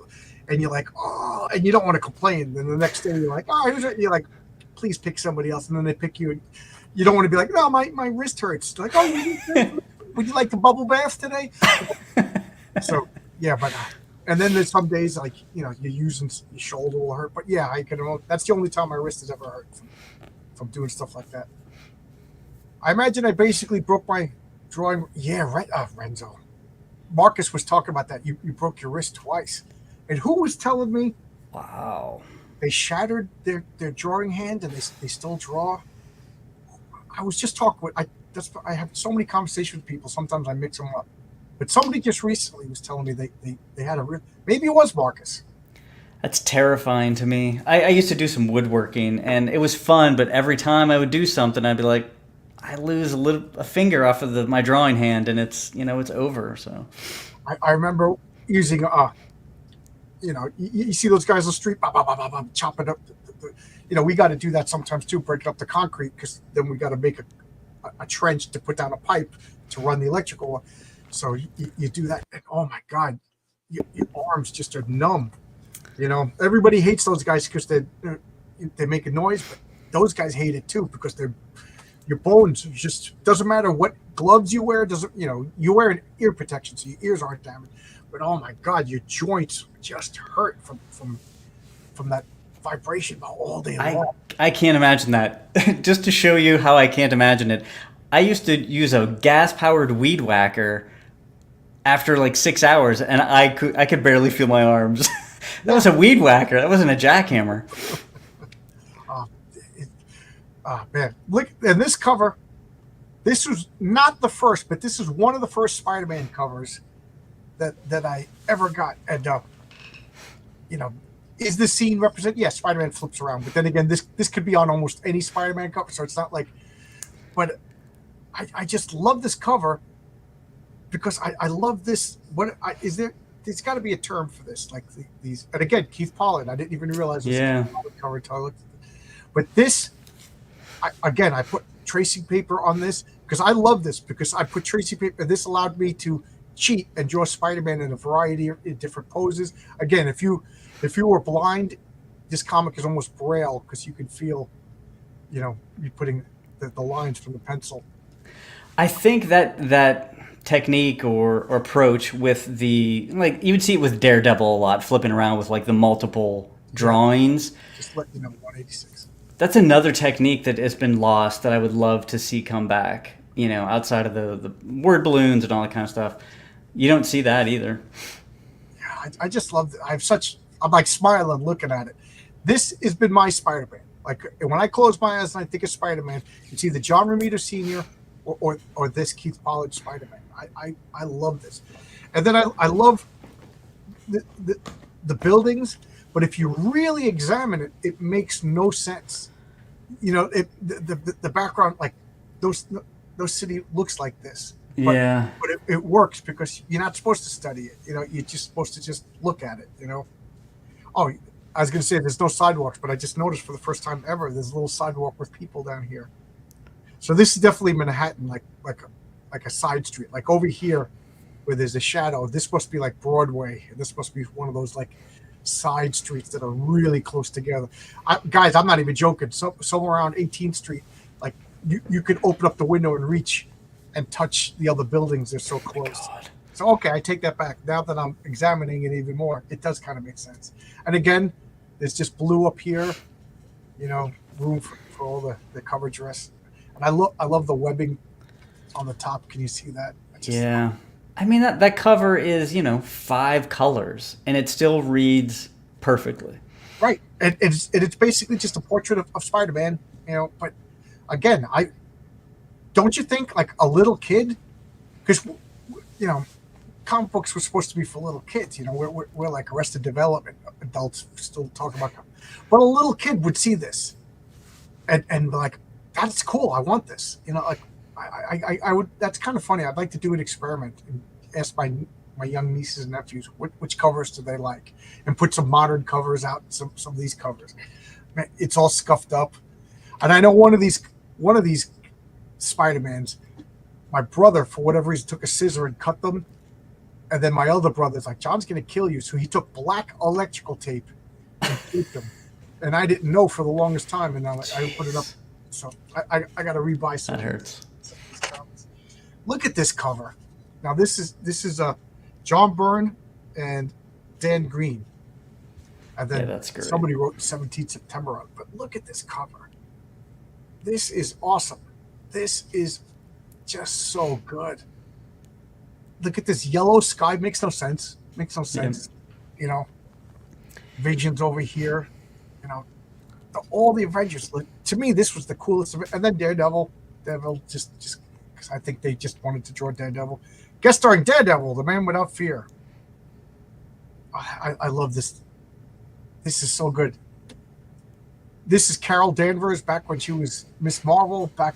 and you're like, oh, and you don't want to complain. Then the next day you're like, oh, you're like, please pick somebody else, and then they pick you. And you don't want to be like, no, my wrist hurts. Like, oh, would you like the bubble bath today? So yeah, but and then there's some days like you're using your shoulder will hurt. But yeah, that's the only time my wrist has ever hurt from doing stuff like that. I imagine I basically broke my drawing. Yeah, right. Renzo, Marcus was talking about that. You broke your wrist twice, and who was telling me? Wow. They shattered their drawing hand, and they still draw. I was just talking with I have so many conversations with people. Sometimes I mix them up, but somebody just recently was telling me they had maybe it was Marcus. That's terrifying to me. I used to do some woodworking, and it was fun. But every time I would do something, I'd be like, I lose a finger off of my drawing hand, and it's it's over. So I remember using You see those guys on the street, bah, bah, bah, bah, bah, chopping up. We got to do that sometimes too, breaking up the concrete because then we got to make a trench to put down a pipe to run the electrical. So you do that, and oh my God, your arms just are numb. Everybody hates those guys because they make a noise, but those guys hate it too because your bones just doesn't matter what gloves you wear. Doesn't you wear an ear protection so your ears aren't damaged, but oh my God, your joints just hurt from that vibration all day long. I can't imagine that. Just to show you how I can't imagine it, I used to use a gas-powered weed whacker after like 6 hours, and I could barely feel my arms. That was a weed whacker. That wasn't a jackhammer. Oh, man, look! And this cover, this was not the first, but this is one of the first Spider-Man covers that I ever got. And is the scene represent? Yes, Spider-Man flips around, but then again, this could be on almost any Spider-Man cover, so it's not like. But I just love this cover because I love this. Is there? There's got to be a term for this, like these. And again, Keith Pollard. I didn't even realize it was a Keith Pollard cover until I looked at it. But this, I put tracing paper on this because I love this because I put tracing paper. This allowed me to cheat and draw Spider-Man in a variety of different poses. Again, if you were blind, this comic is almost braille because you can feel, you putting the lines from the pencil. I think that technique or approach with the, like, you would see it with Daredevil a lot, flipping around with like the multiple drawings. Just let you know, 186. That's another technique that has been lost that I would love to see come back. Outside of the word balloons and all that kind of stuff, you don't see that either. Yeah, I just love it. I'm like smiling looking at it. This has been my Spider-Man. Like when I close my eyes and I think of Spider-Man, it's either John Romita Sr. or this Keith Pollard Spider-Man. I love this, and then I love the buildings. But if you really examine it, it makes no sense. The background, like those city looks like this. But it works because you're not supposed to study it. You're just supposed to just look at it. Oh, I was going to say there's no sidewalks, but I just noticed for the first time ever there's a little sidewalk with people down here. So this is definitely Manhattan, like a side street. Like over here, where there's a shadow, this must be like Broadway. This must be one of those like side streets that are really close together. Guys, I'm not even joking. Somewhere around 18th Street, like you could open up the window and reach and touch the other buildings. They're so close. So okay, I take that back. Now that I'm examining it even more, it does kind of make sense. And again, there's just blue up here, room for all the coverage rest. And I love the webbing on the top. Can you see that? I mean, that cover is 5 colors, and it still reads perfectly. Right, and it's basically just a portrait of Spider-Man. But again, don't you think like a little kid, because comic books were supposed to be for little kids. We're like Arrested Development adults still talking about comics. But a little kid would see this and like, that's cool. I want this. Like I would. That's kind of funny. I'd like to do an experiment and ask my young nieces and nephews which covers do they like, and put some modern covers out. Some of these covers, man, it's all scuffed up. And I know one of these Spider-Mans, my brother for whatever reason took a scissor and cut them. And then my other brother's like, John's going to kill you. So he took black electrical tape and taped them. And I didn't know for the longest time. And now I put it up. So I got to rebuy some. That hurts. Look at this cover. Now this is John Byrne and Dan Green. And then that's great. Somebody wrote 17 September on it. But look at this cover. This is awesome. This is just so good. Look at this yellow sky. Makes no sense. Yeah. Vision's over here. All the Avengers. To me, this was the coolest. And then Daredevil just because I think they just wanted to draw Daredevil. Guest starring Daredevil, the man without fear. I love this. This is so good. This is Carol Danvers back when she was Miss Marvel. Back,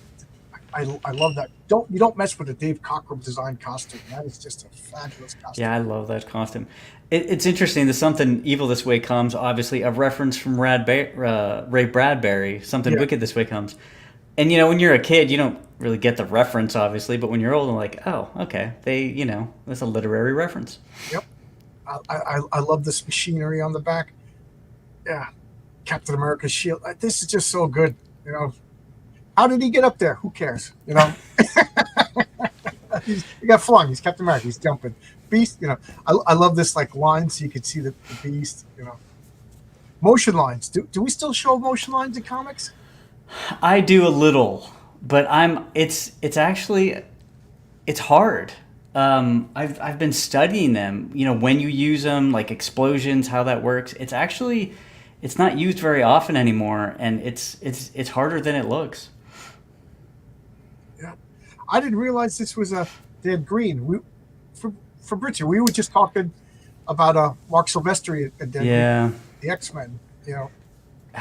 I love that. You don't mess with a Dave Cockrum designed costume. That is just a fabulous costume. Yeah, I love that costume. It's interesting. There's something evil this way comes. Obviously, a reference from Ray Bradbury. Something Yeah. wicked this way comes. And when you're a kid, you don't really get the reference, obviously. But when you're old, I'm like, oh, okay. That's a literary reference. Yep. I love this machinery on the back. Yeah. Captain America's shield. This is just so good. How did he get up there? Who cares? He got flung. He's Captain America. He's jumping. Beast. I love this like line so you can see the beast. Motion lines. Do we still show motion lines in comics? I do a little, but it's actually it's hard. I've been studying them. When you use them, like explosions, how that works. It's not used very often anymore, and it's harder than it looks. Yeah, I didn't realize this was a Dan Green. For Bridget, we were just talking about Mark Silvestri and Dan Yeah. Green, the X-Men.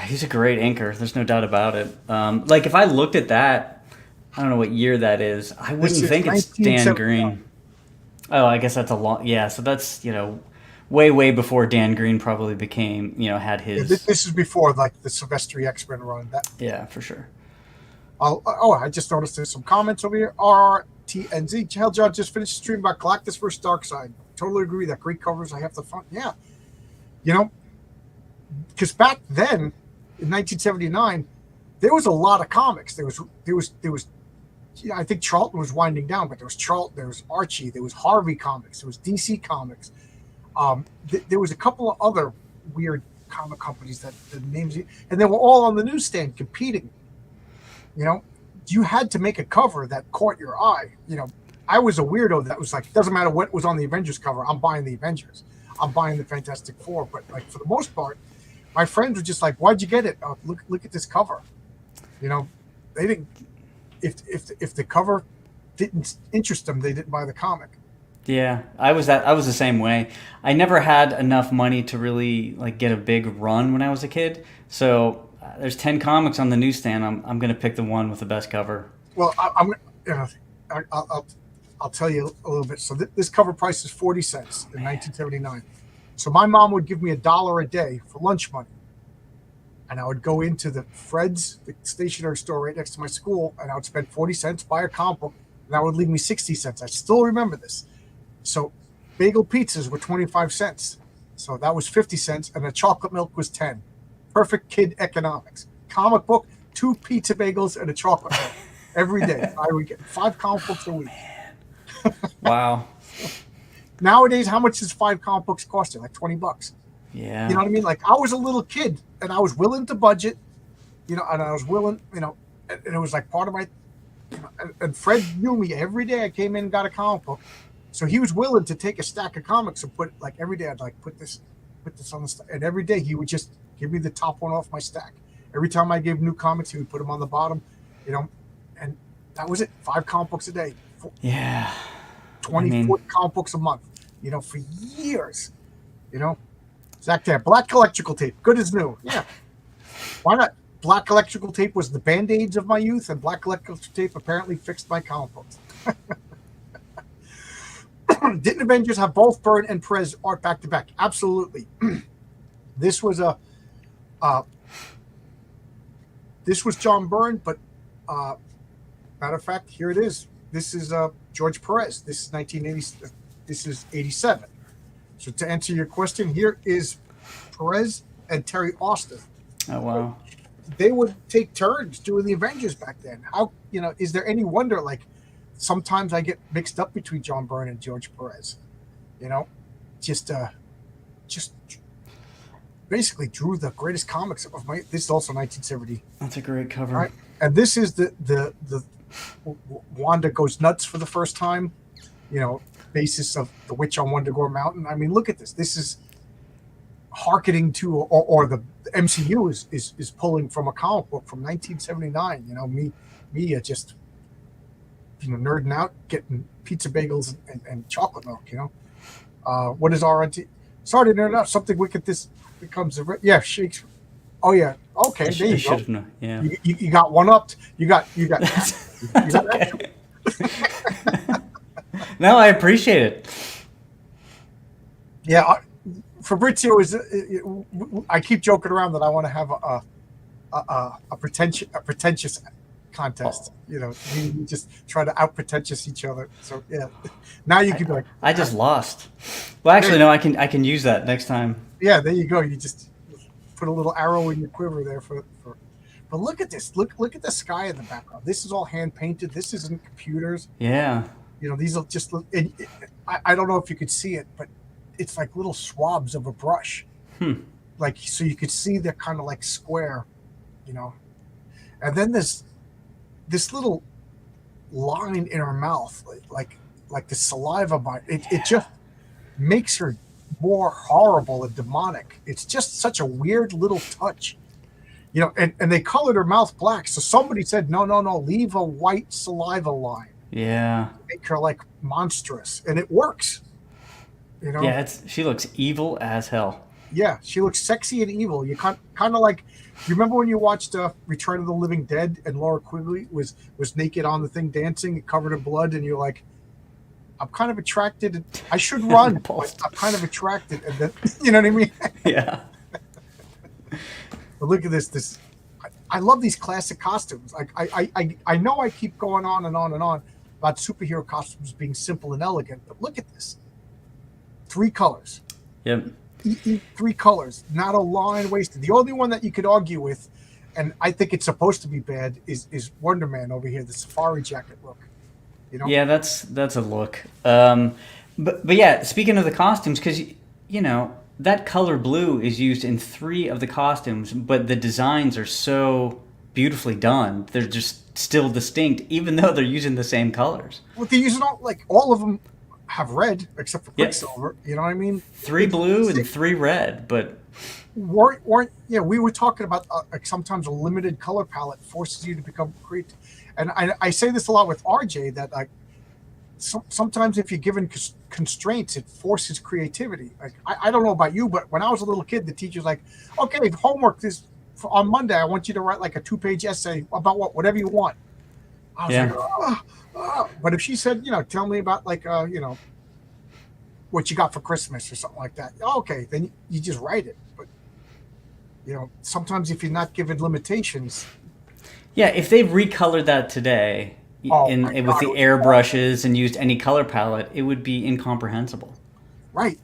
He's a great anchor. There's no doubt about it. Like if I looked at that, I don't know what year that is. I wouldn't think it's Dan Green. Oh, I guess that's a long. Yeah, so that's way before Dan Green probably became had his. Yeah, this is before like the Silvestri X-Men run. Yeah, for sure. I just noticed there's some comments over here. RTNZ. Hell, John just finished the stream about Galactus vs. Darkseid. Totally agree. That great covers. I have the fun. Yeah, because back then in 1979, there was a lot of comics. There was. I think Charlton was winding down, but there was Charlton. There was Archie. There was Harvey Comics. There was DC Comics. There was a couple of other weird comic companies that the names, and they were all on the newsstand competing. You had to make a cover that caught your eye. I was a weirdo that was like, doesn't matter what was on the Avengers cover, I'm buying the Avengers. I'm buying the Fantastic Four. But like for the most part, my friends were just like, "Why'd you get it? Oh, look at this cover." They didn't. If the cover didn't interest them, they didn't buy the comic. Yeah, I was the same way. I never had enough money to really like get a big run when I was a kid. So there's 10 comics on the newsstand. I'm going to pick the one with the best cover. Well, I'll tell you a little bit. So this cover price is 40 cents in 1979. So my mom would give me $1 a day for lunch money. And I would go into the Fred's, the stationery store right next to my school, and I would spend 40 cents, buy a comic book, and that would leave me 60 cents. I still remember this. So bagel pizzas were 25 cents. So that was 50 cents, and the chocolate milk was 10. Perfect kid economics. Comic book, 2 pizza bagels, and a chocolate milk every day. I would get 5 comic books a week. Wow. Nowadays, how much does 5 comic books cost you? Like $20. Yeah. You know what I mean? Like I was a little kid, and I was willing to budget, and I was willing, and it was like part of my, and Fred knew me every day. I came in and got a comic book, so he was willing to take a stack of comics and put like every day I'd like put this on the stack, and every day he would just give me the top one off my stack. Every time I gave new comics, he would put them on the bottom, and that was it. 5 comic books a day. Yeah. 40 comic books a month. For years. Zach there, black electrical tape, good as new. Yeah. Why not? Black electrical tape was the band-aids of my youth, and black electrical tape apparently fixed my comic books. Didn't Avengers have both Byrne and Perez art back to back? Absolutely. This was John Byrne, but matter of fact, here it is. This is George Perez. This is 1980. This is 87. So to answer your question, here is Perez and Terry Austin. Oh wow! They would take turns doing the Avengers back then. How is there any wonder? Like sometimes I get mixed up between John Byrne and George Perez. Just basically drew the greatest comics of my. This is also 1970. That's a great cover. Right, and this is the Wanda goes nuts for the first time. Basis of the Witch on Wundagore Mountain. I mean, look at this. This is hearkening to, or the MCU is pulling from a comic book from 1979. Me just nerding out, getting pizza bagels and chocolate milk. What is RNT? Sorry to nerd out. Something wicked. This becomes Shakespeare. Oh yeah. Okay, there I you should go. have known. Yeah. You got one up. You got you That's got that. okay. No, I appreciate it. Yeah, Fabrizio is. I keep joking around that I want to have a pretentious Oh, contest. You know, we just try to out pretentious each other. So yeah, now you I, can be like, I just lost. Well, there, actually, no. I can use that next time. yeah, there you go. You just put a little arrow in your quiver there for. But look at this. Look at the sky in the background. This is all hand painted. This isn't computers. Yeah. You know, these are just. I don't know if you could see it, but it's like little swabs of a brush. Hmm. Like so, you could see they're kind of like square. You know, and then this little line in her mouth, like the saliva bite. It just makes her more horrible and demonic. It's just such a weird little touch. You know, and they colored her mouth black. So somebody said, no, no, no, leave a white saliva line. Yeah. Make her like monstrous. And it works. You know? Yeah. She looks evil as hell. Yeah, she looks sexy and evil. You kind of like, you remember when you watched Return of the Living Dead and Laura Quigley was naked on the thing dancing, covered in blood, and you're like, I'm kind of attracted. I should run, but I'm kind of attracted. And then, you know what I mean? Yeah. But look at this. I love these classic costumes. Like I know I keep going on and on and on about superhero costumes being simple and elegant, but look at this. 3 colors. Yep. 3 colors, not a line wasted. The only one that you could argue with, and I think it's supposed to be bad, is Wonder Man over here, the safari jacket look. You know? Yeah, that's a look. But yeah, speaking of the costumes, because you know that color blue is used in 3 of the costumes, but the designs are so beautifully done. They're just still distinct, even though they're using the same colors. Well, they're using all of them have red except for Yep. Quicksilver. You know what I mean? 3 blue and 3 red, but weren't yeah, we were talking about like sometimes a limited color palette forces you to become creative. And I say this a lot with RJ that like sometimes if you're given constraints, it forces creativity. Like I don't know about you, but when I was a little kid, the teacher's like, okay, homework this on Monday, I want you to write like a 2-page essay about whatever you want. I was yeah. like, but if she said, you know, tell me about like you know, what you got for Christmas or something like that, okay, then you just write it. But you know, sometimes if you're not given limitations, Yeah, if they recolored that today oh my with God, the airbrushes and used any color palette, it would be incomprehensible. right,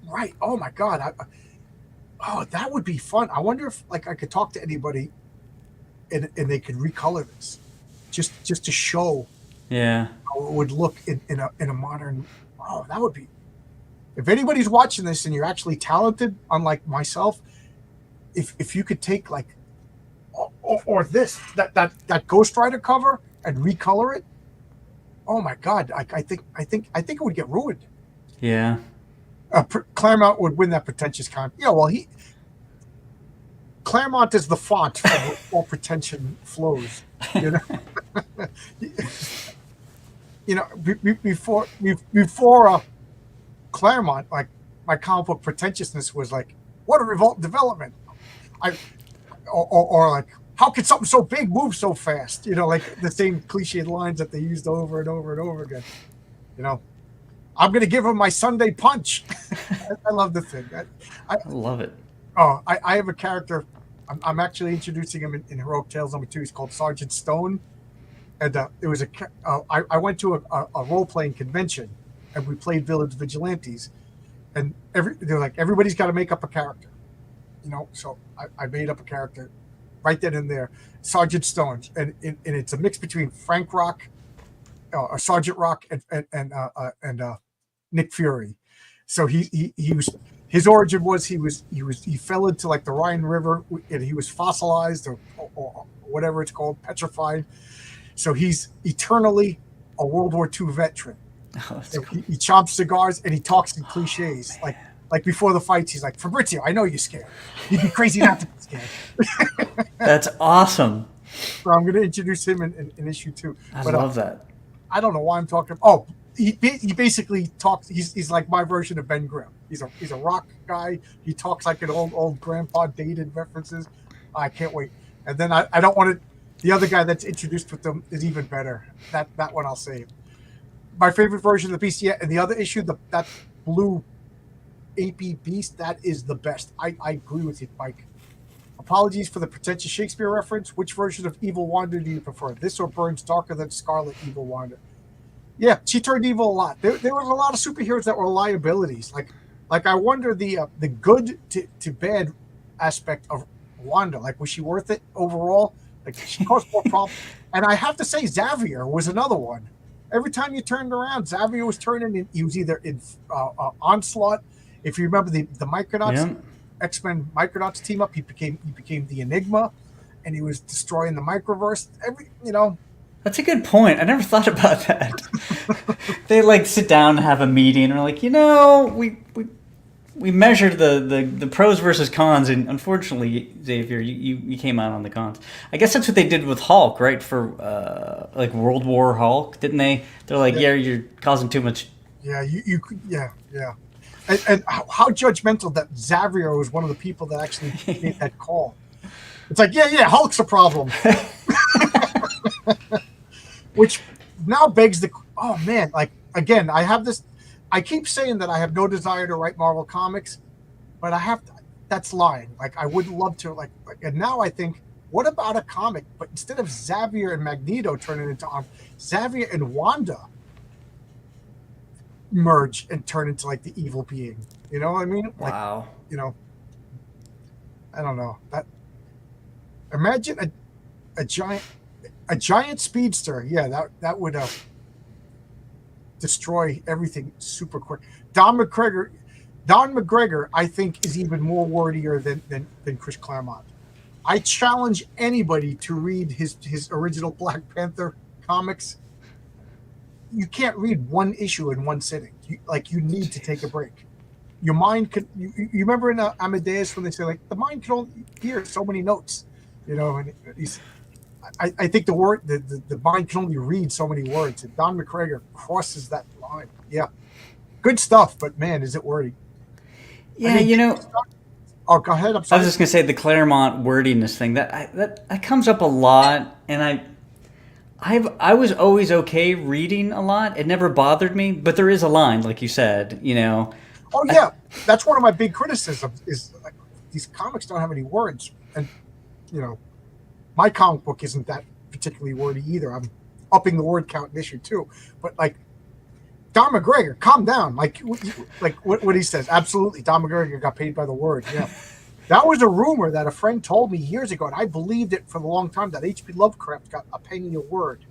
right. Oh my God, oh, that would be fun. I wonder if like I could talk to anybody, and they could recolor this, just to show Yeah. how it would look in a modern. Oh, that would be. If anybody's watching this and you're actually talented, unlike myself, if you could take like or this that Ghost Rider cover and recolor it, oh my God, I think it would get ruined. Yeah. Claremont would win that pretentious con. Yeah, well, Claremont is the font from where all pretension flows. You know, you know, before Claremont, like my comic book pretentiousness was like, what a revolt in development. I or like, how could something so big move so fast? You know, like the same cliched lines that they used over and over and over again. You know, I'm going to give him my Sunday punch. I love the thing. I love it. Oh, I have a character. I'm actually introducing him in Heroic Tales #2. He's called Sergeant Stone. And it was I went to a role-playing convention, and we played Village Vigilantes. And they're like, everybody's got to make up a character. You know, so I made up a character right then and there, Sergeant Stone. And it's a mix between Frank Rock, or Sergeant Rock, and Nick Fury. So he was, his origin was he fell into like the Rhine River, and he was fossilized or whatever it's called, petrified. So he's eternally a World War II veteran. Oh, So cool. he chomps cigars and he talks in cliches. Like before the fights, he's like, Fabrizio, I know you're scared. You'd be crazy not to be scared. That's awesome. So I'm going to introduce him in issue 2. I But love that. I don't know why I'm talking. Oh, he basically talks. He's like my version of Ben Grimm. He's a rock guy. He talks like an old grandpa, dated references. I can't wait. And then I don't want to. The other guy that's introduced with them is even better. That one I'll save. My favorite version of the Beast yet, and the other issue, that blue AP Beast, that is the best. I agree with you, Mike. Apologies for the pretentious Shakespeare reference. Which version of Evil Wanda do you prefer? This or Burns darker than Scarlet Evil Wanda? Yeah, she turned evil a lot. There was a lot of superheroes that were liabilities. Like I wonder the good to bad aspect of Wanda. Like, was she worth it overall? Like, she caused more problems. And I have to say, Xavier was another one. Every time you turned around, Xavier was turning in. He was either in Onslaught. If you remember the Micronauts, Yeah. X-Men Micronauts team up, he became the Enigma, and he was destroying the Microverse. That's a good point. I never thought about that. They like sit down and have a meeting and are like, we measured the pros versus cons, and unfortunately, Xavier, you came out on the cons. I guess that's what they did with Hulk, right? For like World War Hulk, didn't they? They're like, yeah, you're causing too much. Yeah, yeah. And how judgmental that Xavier was one of the people that actually made that call. It's like, yeah, Hulk's a problem. Which now begs oh man, like, again, I keep saying that I have no desire to write Marvel comics, but that's lying. Like, I would love to, and now I think, what about a comic, but instead of Xavier and Magneto turning into Xavier and Wanda merge and turn into like the evil being. You know what I mean? Wow. I don't know. Imagine a giant speedster. Yeah, that would destroy everything super quick. Don McGregor, I think, is even more wordier than Chris Claremont. I challenge anybody to read his original Black Panther comics. You can't read one issue in one sitting. You need to take a break. Your mind could. You remember in Amadeus when they say, like, the mind can only hear so many notes, and I think the mind can only read so many words, and Don McGregor crosses that line. Yeah, good stuff, but man, is it wordy? Yeah, Oh, go ahead. I'm I was sorry. just gonna say the Claremont wordiness thing that comes up a lot, and I was always okay reading a lot. It never bothered me, but there is a line, like you said, Oh yeah, that's one of my big criticisms. Is like, these comics don't have any words, and my comic book isn't that particularly wordy either. I'm upping the word count in issue 2, but like, Don McGregor, calm down. Like what he says. Absolutely, Don McGregor got paid by the word. Yeah, that was a rumor that a friend told me years ago, and I believed it for a long time, that H.P. Lovecraft got a penny a word.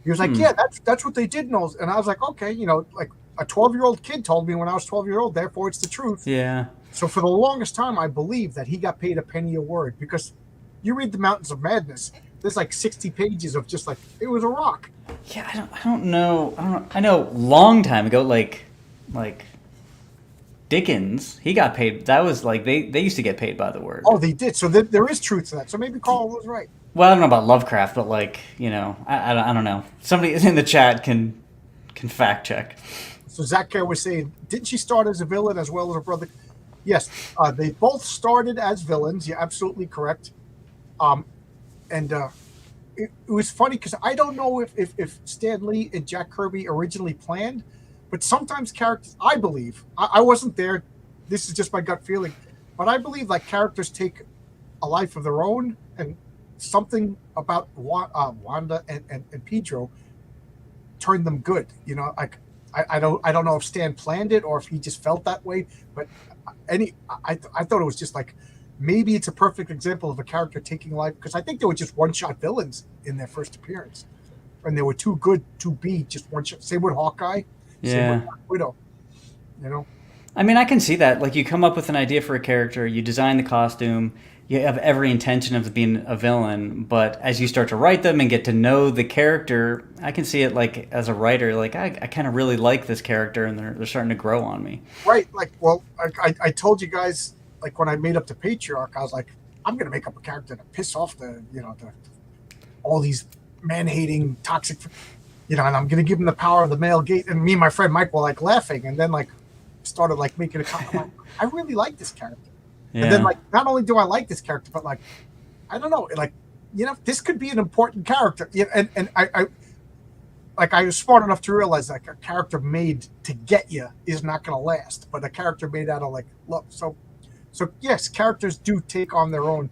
He was like, yeah, that's what they did, and I was like, okay, like a 12-year-old kid told me when I was 12-year-old, therefore it's the truth. Yeah. So for the longest time, I believed that he got paid a penny a word, because you read the Mountains of Madness, there's like 60 pages of just like, it was a rock. Yeah, I don't know. I know long time ago, like Dickens, he got paid. That was like they used to get paid by the word. Oh, they did. So there is truth to that. So maybe Carl was right. Well, I don't know about Lovecraft, but I don't know. Somebody in the chat can fact check. So Zach Kerr was saying, didn't she start as a villain as well as her brother? Yes, they both started as villains. You're absolutely correct. It was funny because I don't know if Stan Lee and Jack Kirby originally planned, but sometimes characters, I believe, I wasn't there. This is just my gut feeling, but I believe like characters take a life of their own, and something about Wanda and Pedro turned them good. Like I don't know if Stan planned it or if he just felt that way, but I thought it was just like, maybe it's a perfect example of a character taking life, because I think they were just one-shot villains in their first appearance, and they were too good to be just one-shot. Same with Hawkeye, same with Black Widow. I mean, I can see that. Like, you come up with an idea for a character, you design the costume, you have every intention of being a villain, but as you start to write them and get to know the character, I can see it like as a writer, like I kind of really like this character, and they're starting to grow on me. Right. Like, well, I told you guys, like, when I made up the Patriarch, I was like, I'm going to make up a character to piss off all these man-hating, toxic, and I'm going to give him the power of the male gate. And me and my friend Mike were like laughing, and then like started like making a comment. Like, I really like this character. And then Yeah. like not only do I like this character, but like I don't know, like this could be an important character. Yeah, and I like I was smart enough to realize like a character made to get you is not going to last, but a character made out of like love. So yes, characters do take on their own.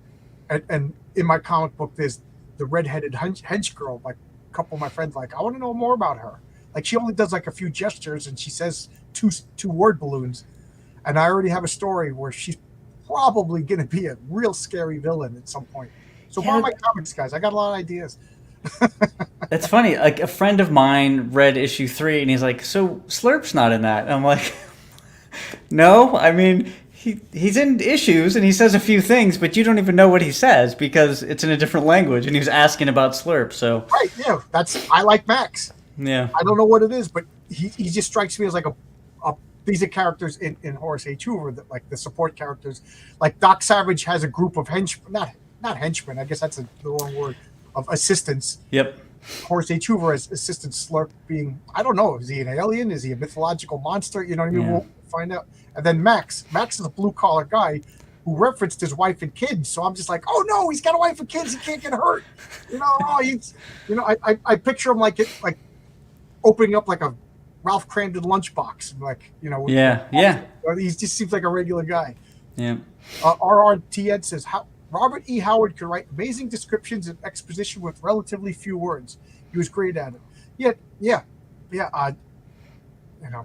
And in my comic book, there's the redheaded hench girl. Like a couple of my friends, like I want to know more about her. Like she only does like a few gestures and she says two word balloons. And I already have a story where she's probably going to be a real scary villain at some point. So buy Yeah, my comics, guys. I got a lot of ideas. it's funny. Like a friend of mine read issue 3, and he's like, "So Slurp's not in that." And I'm like, "No, I mean he's in issues and he says a few things, but you don't even know what he says because it's in a different language." And he was asking about Slurp, so Right? Yeah, I like Max. yeah, I don't know what it is, but he just strikes me as like a these are characters in Horace H. Hoover that like the support characters. Like Doc Savage has a group of henchmen, not henchmen. I guess that's the wrong word, of assistants. yep, Horace H. Hoover as assistant Slurp being, I don't know, is he an alien? Is he a mythological monster? You know what I mean? yeah, We'll find out. And then Max is a blue collar guy who referenced his wife and kids. So I'm just like, oh no, he's got a wife and kids. He can't get hurt. I picture him like opening up like a Ralph Cramden lunchbox, like yeah, yeah, he just seems like a regular guy. yeah. RRTN says Robert E. Howard could write amazing descriptions and exposition with relatively few words. He was great at it. Yeah. You know,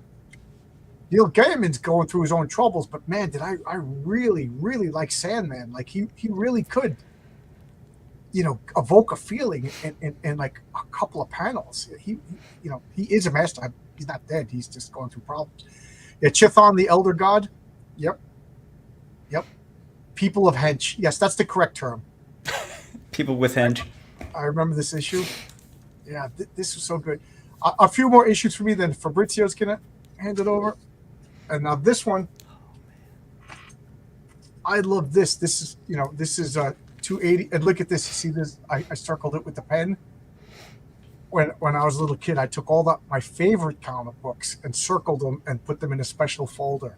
Neil Gaiman's going through his own troubles, but man, did I really, really like Sandman. Like he really could, evoke a feeling in like a couple of panels. He is a master. He's not dead. He's just going through problems. Yeah, Chithon, the Elder God. Yep. People of Hench. Yes, that's the correct term. People with hench. I remember this issue. Yeah, this was so good. A few more issues for me, then Fabrizio's gonna hand it over. And now this one, I love this. This is 280. And look at this. You see this? I circled it with the pen. When I was a little kid, I took all my favorite comic books and circled them and put them in a special folder.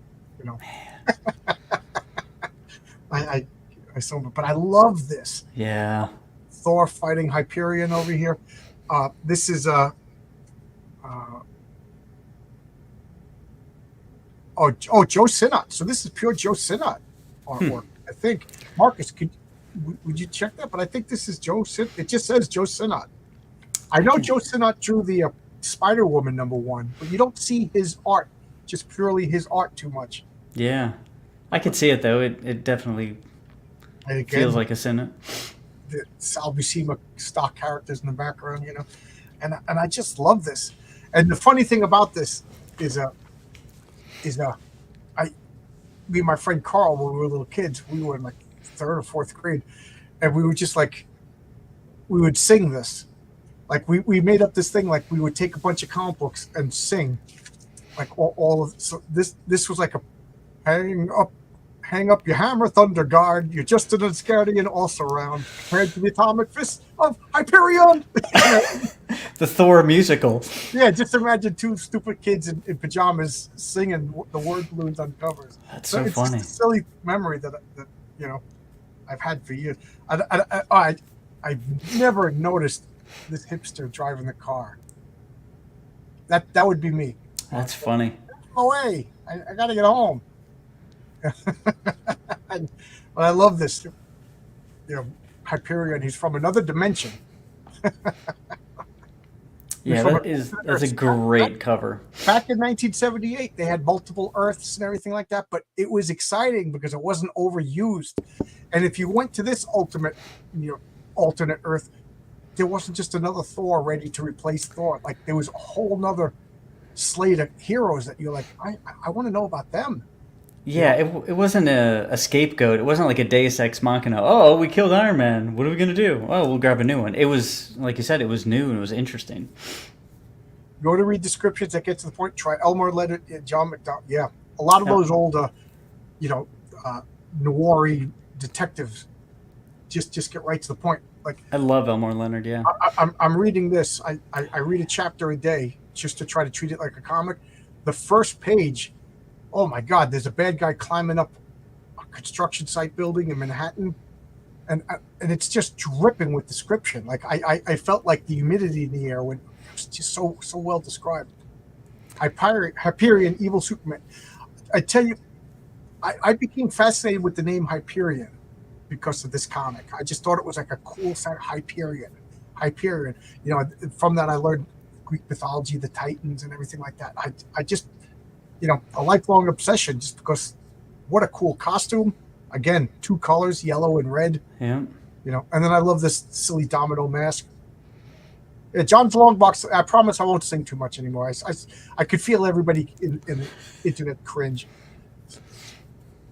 I but I love this. Yeah. Thor fighting Hyperion over here. This is Joe Sinnott. So this is pure Joe Sinnott artwork. I think Marcus, would you check that? But I think this is Joe Sinnott. It just says Joe Sinnott. I know Joe Sinnott drew the Spider-Woman #1, but you don't see his art, just purely his art, too much. Yeah. I could see it though. It definitely feels like a Senate. The Sal Buscema stock characters in the background, and I just love this. And the funny thing about this is me and my friend Carl, when we were little kids, we were in like 3rd or 4th grade, and we would just we would sing this. Like we made up this thing, like we would take a bunch of comic books and sing, like all of. So this was like a hang up your hammer, Thunder Guard. You're just an Asgardian also around, compared to the atomic fist of Hyperion. The Thor musical. Yeah, just imagine 2 stupid kids in pajamas singing the word balloons on covers. That's so it's funny. Just a silly memory that I've had for years. I've never noticed this hipster driving the car. That would be me. That's funny. No way! I got to get home. But I love this. Hyperion. He's from another dimension. Yeah, that's a great cover. Back in 1978, they had multiple Earths and everything like that, but it was exciting because it wasn't overused. And if you went to this alternate Earth, there wasn't just another Thor ready to replace Thor. Like there was a whole nother slate of heroes that you're like, I want to know about them. Yeah, it wasn't a scapegoat. It wasn't like a Deus Ex Machina. Oh, we killed Iron Man. What are we going to do? Oh, we'll grab a new one. It was, like you said, it was new and it was interesting. Go to read descriptions that get to the point. Try Elmore Leonard and John McDowell. Yeah, a lot of those old, noir detectives just get right to the point. Like I love Elmore Leonard, yeah. I'm reading this. I read a chapter a day just to try to treat it like a comic. The first page, oh my God, there's a bad guy climbing up a construction site building in Manhattan, and it's just dripping with description. Like I felt like the humidity in the air when it was just so well described. Hyperion, evil Superman. I tell you, I became fascinated with the name Hyperion because of this comic. I just thought it was like a cool sound, Hyperion. Hyperion. You know, from that I learned Greek mythology, the Titans, and everything like that. I just, you know, a lifelong obsession just because what a cool costume. Again, 2 colors, yellow and red. Yeah. You know, and then I love this silly domino mask. Yeah, John's Longbox. I promise I won't sing too much anymore. I could feel everybody in the internet cringe.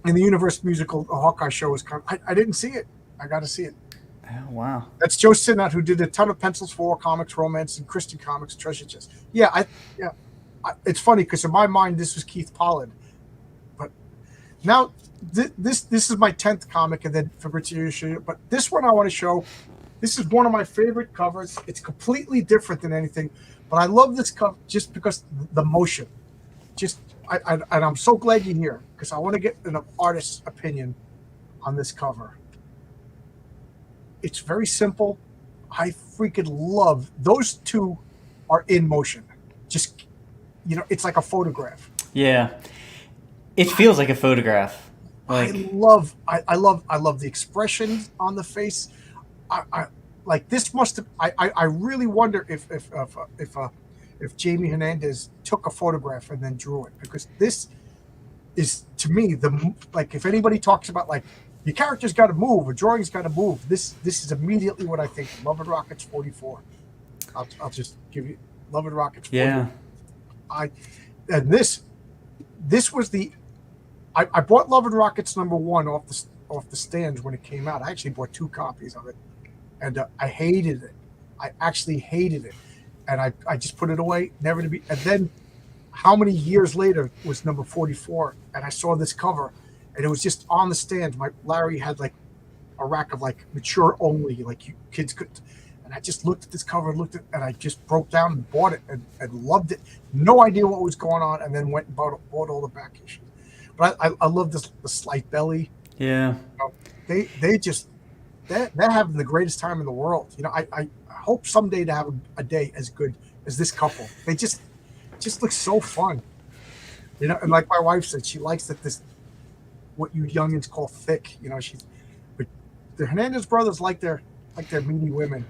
In the Universe musical, the Hawkeye show was kind of, I didn't see it. I got to see it. Oh, wow. That's Joe Sinnott, who did a ton of pencils for War Comics, Romance, and Christian Comics, Treasure Chest. Yeah, it's funny because in my mind this was Keith Pollard, but now this is my 10th comic, and then Fabrizio. But this one I want to show. This is one of my favorite covers. It's completely different than anything, but I love this cover just because the motion. And I'm so glad you're here because I want to get an artist's opinion on this cover. It's very simple. I freaking love those two are in motion. Just, you know, it's like a photograph. Yeah, it feels like a photograph. Like, I love the expressions on the face. I like this must have. I really wonder if Jamie Hernandez took a photograph and then drew it, because this is, to me, like if anybody talks about like your character's got to move, a drawing's got to move, this is immediately what I think. Love and Rockets 44. I'll just give you Love and Rockets 44. yeah. And this was the I bought Love and Rockets #1 off the stands when it came out. I actually bought 2 copies of it, and I hated it. I actually hated it, and I just put it away, never to be. And then, how many years later was number 44, and I saw this cover, and it was just on the stand. Larry had like a rack of like mature only, like you kids could. And I just looked at this cover, and I just broke down and bought it and loved it. No idea what was going on, and then went and bought all the back issues. But I love the slight belly. Yeah. You know, they're having the greatest time in the world. You know, I hope someday to have a day as good as this couple. They just look so fun. You know, and like my wife said, she likes that this, what you youngins call thick. You know, but the Hernandez brothers like their meaty women.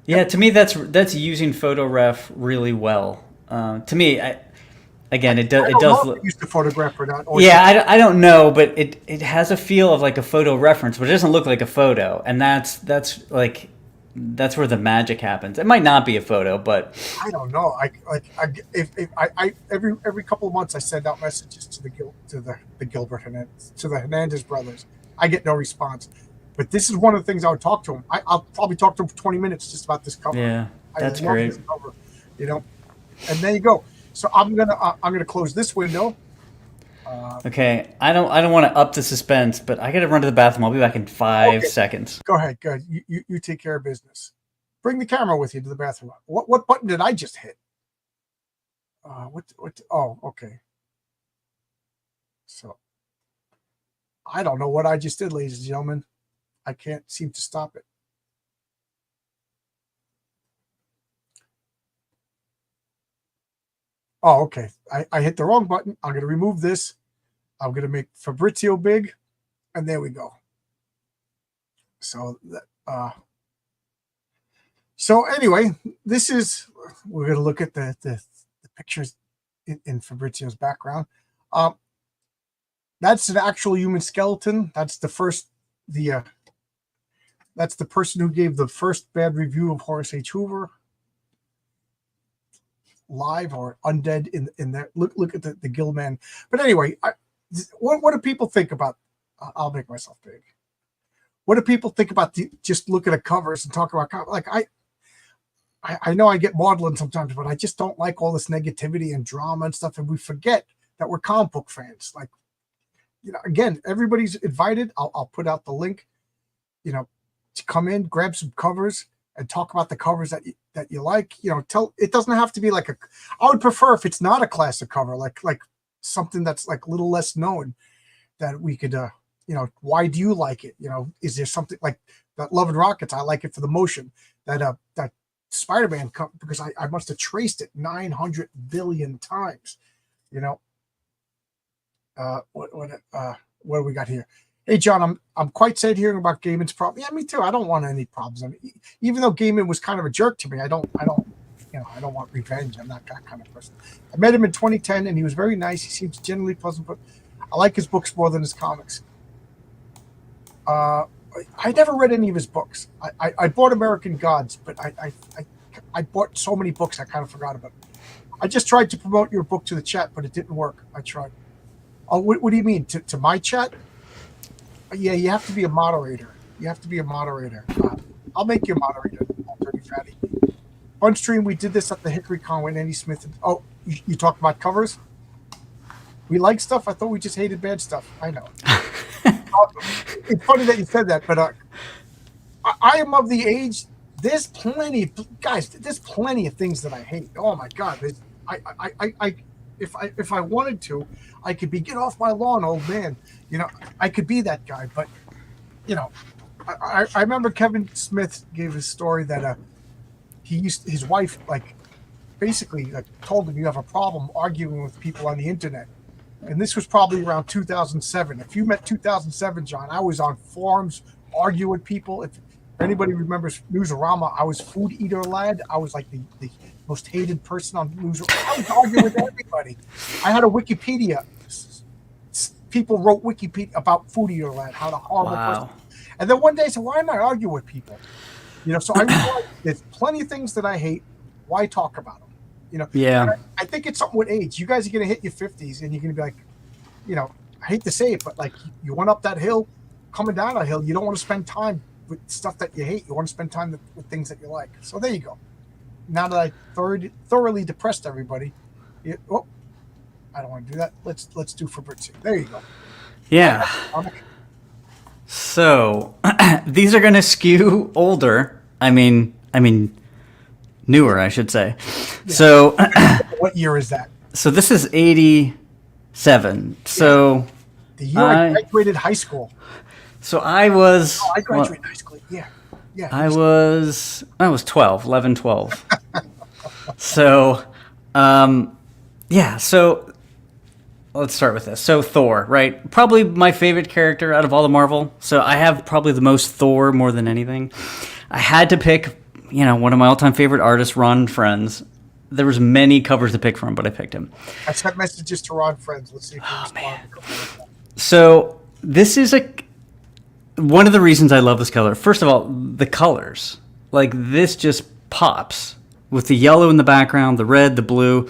Yeah, to me that's using photo ref really well. To me, it does look. Used to photograph or not? Yeah, I don't know, but it has a feel of like a photo reference, but it doesn't look like a photo, and that's where the magic happens. It might not be a photo, but I don't know. Every couple of months I send out messages to the Gilbert Hernandez, to the Hernandez brothers. I get no response. But this is one of the things I would talk to him. I'll probably talk to him for 20 minutes just about this cover. Yeah, that's great. This cover, you know, and there you go. So I'm gonna close this window. Okay, I don't want to up the suspense, but I got to run to the bathroom. I'll be back in 5 seconds. Go ahead. Good. You take care of business. Bring the camera with you to the bathroom. What button did I just hit? What? Oh, okay. So I don't know what I just did, ladies and gentlemen. I can't seem to stop it. Oh, okay. I hit the wrong button. I'm going to remove this. I'm going to make Fabrizio big, and there we go. So so anyway, we're going to look at the pictures in Fabrizio's background. That's an actual human skeleton. That's that's the person who gave the first bad review of Horace H. Hoover, live or undead in that. Look at the Gillman. But anyway, what do people think about? I'll make myself big. What do people think about just looking at covers and talking about like I know I get maudlin sometimes, but I just don't like all this negativity and drama and stuff, and we forget that we're comic book fans. Like, you know, again, everybody's invited. I'll put out the link. You know, to come in, grab some covers, and talk about the covers that you like. You know, it doesn't have to be like I would prefer if it's not a classic cover, like something that's like a little less known. that we could, why do you like it? Is there something like that? Love and Rockets, I like it for the motion. That Spider-Man because I must have traced it 900 billion times. What do we got here? Hey John, I'm quite sad hearing about Gaiman's problem. Yeah, me too. I don't want any problems. I mean, even though Gaiman was kind of a jerk to me, I don't want revenge. I'm not that kind of person. I met him in 2010, and he was very nice. He seems generally pleasant, but I like his books more than his comics. I never read any of his books. I bought American Gods, but I bought so many books I kind of forgot about it. I just tried to promote your book to the chat, but it didn't work. I tried. Oh, what do you mean? To my chat? Yeah, you have to be a moderator. I'll make you a moderator, Dirty Fatty. Fun stream. We did this at the Hickory Con when Andy Smith. You talked about covers? We like stuff? I thought we just hated bad stuff. I know. It's funny that you said that, but I am of the age. There's plenty of things that I hate. Oh my God. If I wanted to, I could be get off my lawn, old man. I could be that guy. But I remember Kevin Smith gave his story that his wife basically told him you have a problem arguing with people on the internet, and this was probably around 2007. If you met 2007, John, I was on forums arguing with people. If anybody remembers Newsarama, I was Food Eater Lad. I was like the most hated person on Newsarama. I was arguing with everybody. I had a Wikipedia. People wrote Wikipedia about Food Eater Lad, how the horrible person. And then one day I said, why am I arguing with people? So I realized there's plenty of things that I hate. Why talk about them? Yeah. I think it's something with age. You guys are going to hit your 50s and you're going to be like, I hate to say it, but you went up that hill, coming down that hill, you don't want to spend time with stuff that you hate. You want to spend time with things that you like. So there you go. Now that I thoroughly depressed everybody, I don't want to do that. Let's do Fabrizio. There you go. Yeah. So these are going to skew older. I mean, newer, I should say. Yeah. So what year is that? So this is 87. So the year I graduated high school. So I was. I graduated high school. Yeah. I was 12, 11, 12. So, So let's start with this. So Thor, right? Probably my favorite character out of all the Marvel. So I have probably the most Thor more than anything. I had to pick, one of my all-time favorite artists, Ron Friends. There was many covers to pick from, but I picked him. I sent messages to Ron Friends. Let's see if he responds. So this is one of the reasons I love this color. First of all, the colors. This just pops with the yellow in the background, the red, the blue.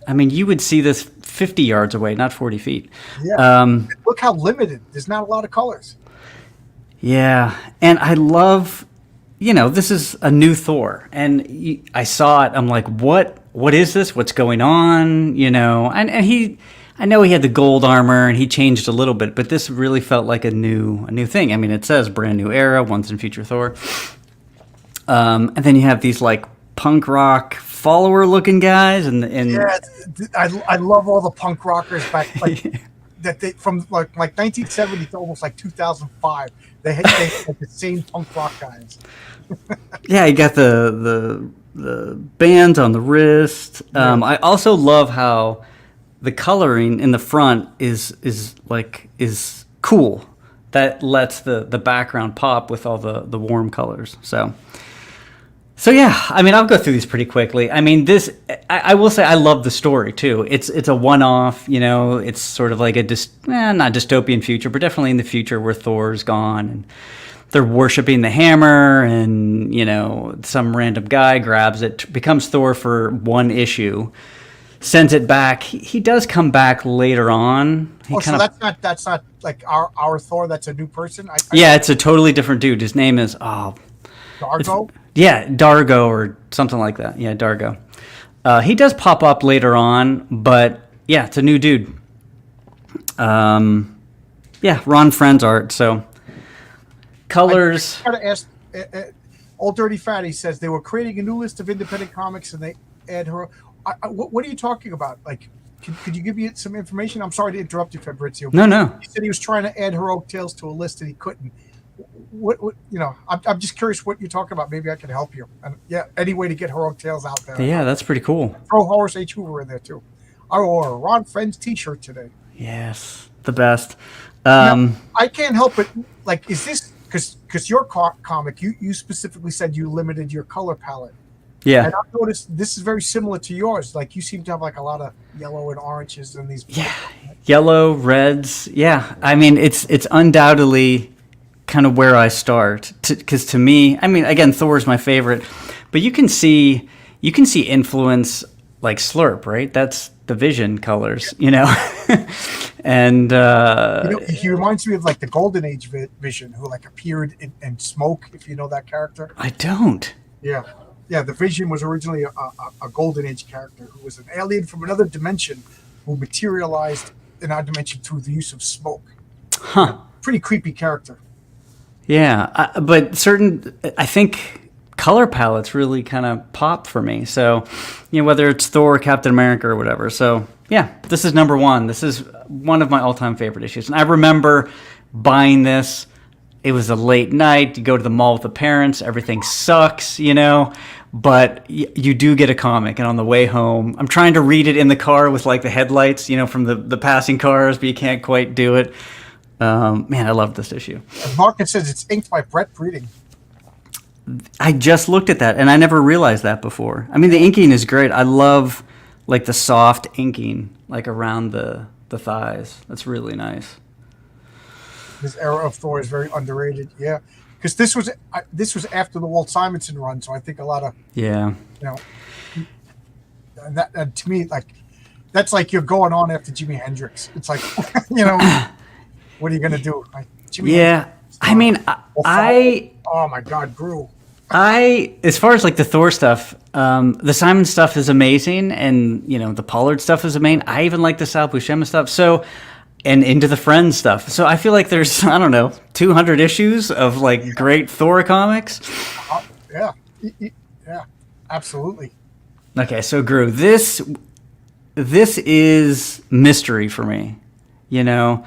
I mean, you would see this 50 yards away, not 40 feet. Yeah. Look how limited. There's not a lot of colors. Yeah. And I love, this is a new Thor. And I saw it. I'm like, what is this? What's going on? And I know he had the gold armor and he changed a little bit, but this really felt like a new thing. I mean, it says brand new era, once and future Thor. And then you have these punk rock follower looking guys and yeah, I love all the punk rockers back that they from 1970 to almost 2005. They had the same punk rock guys. Yeah, you got the bands on the wrist. I also love how the coloring in the front is cool. That lets the background pop with all the warm colors. So yeah, I mean, I'll go through these pretty quickly. I mean, I will say I love the story too. It's a one-off, it's sort of like a not dystopian future, but definitely in the future where Thor's gone and they're worshiping the hammer and, some random guy grabs it, becomes Thor for one issue, sends it back. He does come back later on. So that's not like our Thor. That's a new person. Yeah, it's a totally different dude. His name is Dargo. Yeah, Dargo or something like that. Yeah, Dargo. He does pop up later on, but yeah, it's a new dude. Ron Friends art. So colors. I gotta ask. Old Dirty Fatty says they were creating a new list of independent comics and they add her. What are you talking about? Could you give me some information? I'm sorry to interrupt you, Fabrizio. No, no. He said he was trying to add Heroic Tales to a list and he couldn't. What I'm just curious what you're talking about. Maybe I can help you. And yeah, any way to get Heroic Tales out there. Yeah, that's pretty cool. Throw Horace H. Hoover in there too. I wore a Ron Friends T-shirt today. Yes, the best. Now, I can't help it. Like, is this because your comic? You specifically said you limited your color palette. Yeah. And I've noticed this is very similar to yours. Like, you seem to have like a lot of yellow and oranges and these. Yeah, yellow, reds. Yeah, I mean, it's undoubtedly kind of where I start. Because to me, I mean, again, Thor's my favorite, but you can see influence like Slurp, right? That's the Vision colors, and he reminds me of like the Golden Age Vision, who like appeared in Smoke. If you know that character. I don't. Yeah. Yeah, the Vision was originally a Golden Age character who was an alien from another dimension who materialized in our dimension through the use of smoke. Huh. Pretty creepy character. Yeah, but I think color palettes really kind of pop for me. So, whether it's Thor, Captain America, or whatever. So, yeah, this is number one. This is one of my all-time favorite issues. And I remember buying this. It was a late night. You go to the mall with the parents. Everything sucks, but you do get a comic. And on the way home, I'm trying to read it in the car with like the headlights, from the passing cars, but you can't quite do it. Man, I love this issue. Market says it's inked by Brett Breeding. I just looked at that, and I never realized that before. I mean, the inking is great. I love like the soft inking, like around the thighs. That's really nice. This era of Thor is very underrated. Yeah, because this was after the Walt Simonson run, so I think a lot of that to me like that's like you're going on after Jimi Hendrix. It's like what are you gonna do? Like, I mean, oh my God, Gru. As far as like the Thor stuff, the Simon stuff is amazing, and the Pollard stuff is amazing. I even like the Sal Buscema stuff. So. And Into the Friends stuff. So I feel like there's, 200 issues of like great Thor comics. Yeah, absolutely. Okay, so Gru, this is mystery for me. You're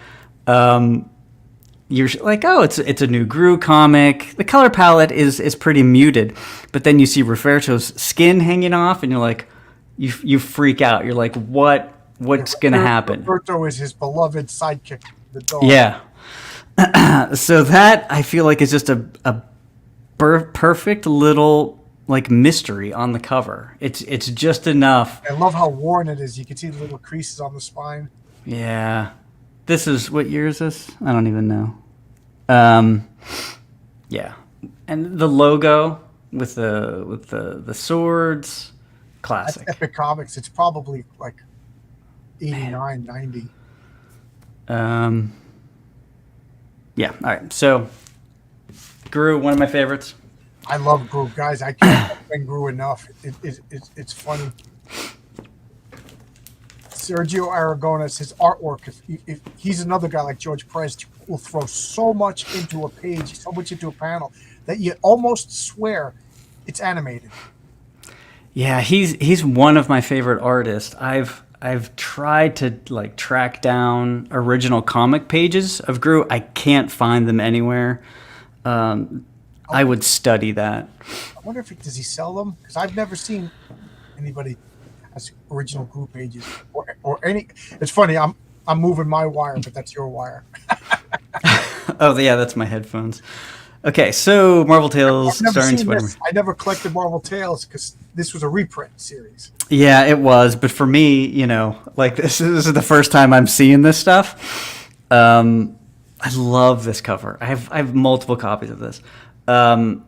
like, oh, it's a new Gru comic. The color palette is pretty muted, but then you see Roberto's skin hanging off, and you're like, you freak out. You're like, what's going to happen? Roberto is his beloved sidekick, the dog. Yeah. So that, I feel like, is just a perfect little, like, mystery on the cover. It's just enough. I love how worn it is. You can see the little creases on the spine. Yeah. This is, what year is this? I don't even know. Yeah. And the logo with the swords, classic. That's Epic Comics. It's probably, like, 89, 90. Yeah, all right. So, Gru, one of my favorites. I love Gru, guys. I can't recommend Gru enough. It's funny. Sergio Aragones, his artwork, if he's another guy like George Perez, will throw so much into a page, so much into a panel, that you almost swear it's animated. Yeah, he's one of my favorite artists. I've tried to like track down original comic pages of Gru. I can't find them anywhere. I would study that. I wonder does he sell them? Because I've never seen anybody has original Gru pages or any. It's funny. I'm moving my wire, but that's your wire. Oh yeah, that's my headphones. Okay, so Marvel Tales starring Spider-Man. I never collected Marvel Tales because this was a reprint series. Yeah, it was. But for me, like this is the first time I'm seeing this stuff. I love this cover. I have multiple copies of this. One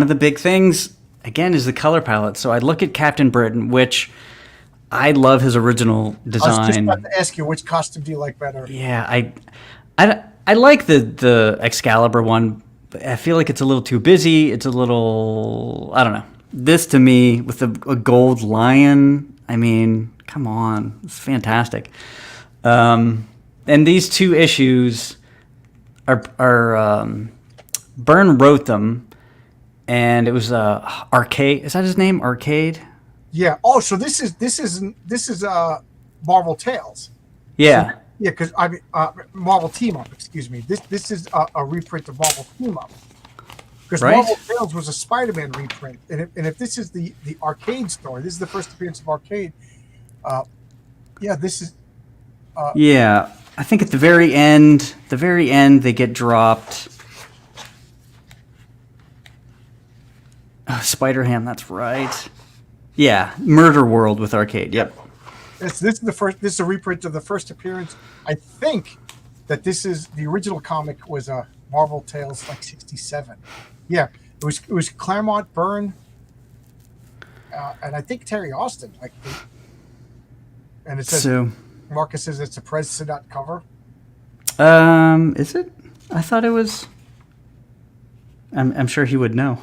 of the big things, again, is the color palette. So I look at Captain Britain, which I love his original design. I was just about to ask you, which costume do you like better? Yeah, I like the Excalibur one. I feel like it's a little too busy. It's a little, I don't know. This to me, with a gold lion, I mean, come on. It's fantastic. And these two issues are Byrne wrote them, and it was Arcade. Is that his name? Arcade? Yeah. Oh, so this is Marvel Tales. Yeah. So, yeah, because I mean, Marvel Team Up. Excuse me. This is a reprint of Marvel Team Up. Because Right? Marvel Tales was a Spider-Man reprint, and if this is the Arcade story, this is the first appearance of Arcade. Uh, yeah, this is. Yeah. I think at the very end, they get dropped. Spider-Ham, that's right. Yeah, Murder World with Arcade. Yep. This is the first. This is a reprint of the first appearance. I think that this is the original comic was a Marvel Tales like '67. Yeah, it was Claremont, Byrne, and I think Terry Austin. And it says So, Marcus says it's a President cover. is it? I thought it was. I'm sure he would know.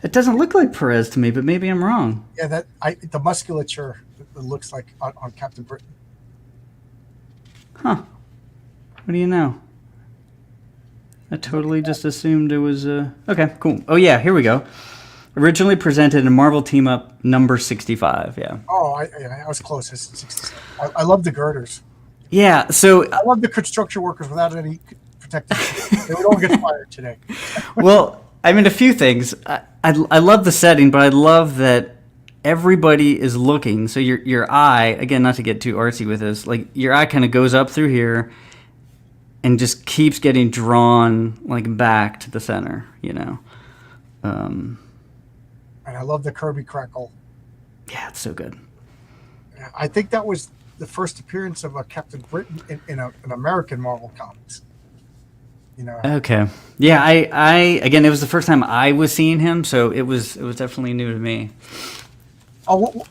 It doesn't look like Perez to me, but maybe I'm wrong. Yeah, the musculature it looks like on Captain Britain. Huh. What do you know? I totally just assumed it was. Okay, cool. Oh, yeah, here we go. Originally presented in Marvel Team Up number 65. Yeah. Oh, I was close. It's 67. I love the girders. Yeah, so. I love the construction workers without any protective. They would all get fired today. Well, I mean, a few things. I love the setting, but I love that everybody is looking. So your eye, again, not to get too artsy with this, like your eye kind of goes up through here and just keeps getting drawn like back to the center, you know. And I love the Kirby crackle. Yeah, it's so good. I think that was the first appearance of a Captain Britain in an American Marvel Comics. You know. Okay. Yeah, I again, it was the first time I was seeing him, so it was definitely new to me. Oh,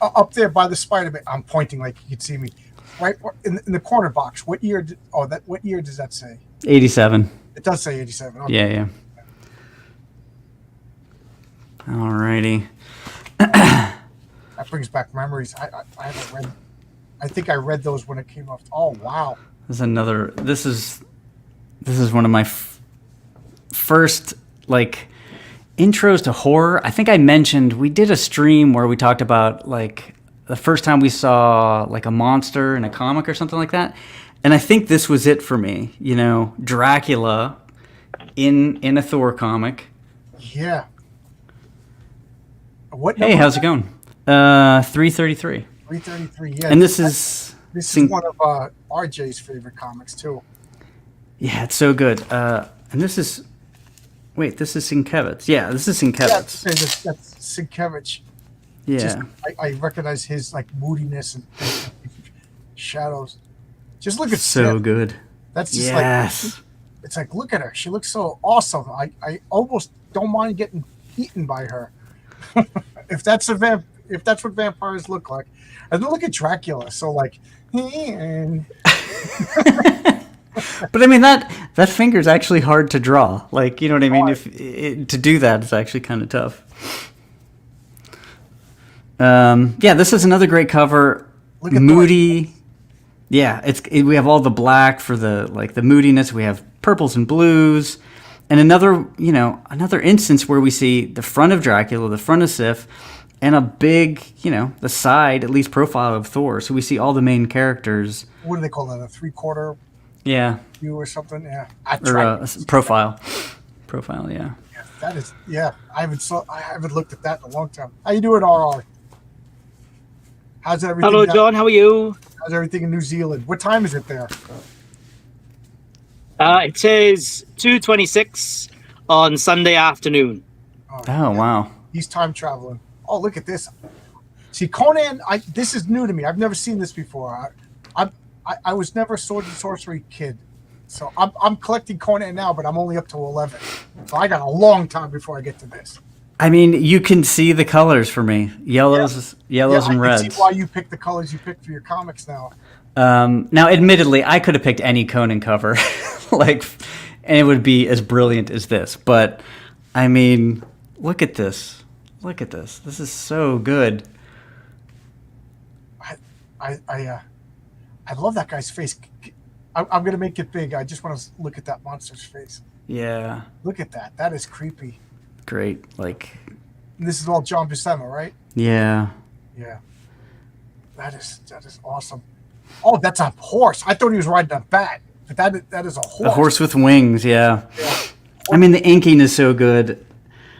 up there by the Spider-Man, I'm pointing like you can see me, right in the corner box. What year? What year does that say? 87. It does say 87. Okay. Yeah. Alrighty. That brings back memories. I haven't read. I think I read those when it came off. Oh wow. This is one of my first like intros to horror. I think I mentioned we did a stream where we talked about like the first time we saw like a monster in a comic or something like that. And I think this was it for me, you know, Dracula in a Thor comic. Yeah. What? Hey, how's it going? 333. 333. Yeah. And this is one of RJ's favorite comics too. Yeah, it's so good. And this is Sienkiewicz. Yeah, this is Sienkiewicz. Yeah, that's Sienkiewicz. Yeah. Just, I recognize his like moodiness and shadows. Just look at so Sif. Good. That's just yes. like it's like look at her. She looks so awesome. I almost don't mind getting eaten by her. if that's what vampires look like. And then look at Dracula. So like But I mean that finger's actually hard to draw. Like, you know what I mean? To do that is actually kind of tough. Yeah, this is another great cover. Look at moody. Yeah, we have all the black for the moodiness. We have purples and blues, and another instance where we see the front of Dracula, the front of Sif, and a big, the side at least profile of Thor. So we see all the main characters. What do they call that? A 3/4 Yeah. view or something? Yeah. Or profile. Profile, yeah. Yeah, that is. Yeah, I haven't looked at that in a long time. How you doing, RR? How's everything? Hello, John. How are you? How's everything in New Zealand? What time is it there? It says 2:26 on Sunday afternoon. Oh, wow. He's time traveling. Oh, look at this. See, Conan. This is new to me. I've never seen this before. I was never a sword and sorcery kid, so I'm collecting Conan now, but I'm only up to 11. So I got a long time before I get to this. I mean, you can see the colors for me: yellows and reds. I can see why you picked the colors you picked for your comics now. Now, admittedly, I could have picked any Conan cover, and it would be as brilliant as this. But I mean, look at this! Look at this! This is so good. I love that guy's face. I'm gonna make it big. I just want to look at that monster's face. Yeah. Look at that. That is creepy. Great. And this is all John Buscema, right? Yeah. Yeah. That is awesome. Oh, that's a horse. I thought he was riding a bat, but that is a horse. A horse with wings, yeah. Yeah. I mean, the inking is so good.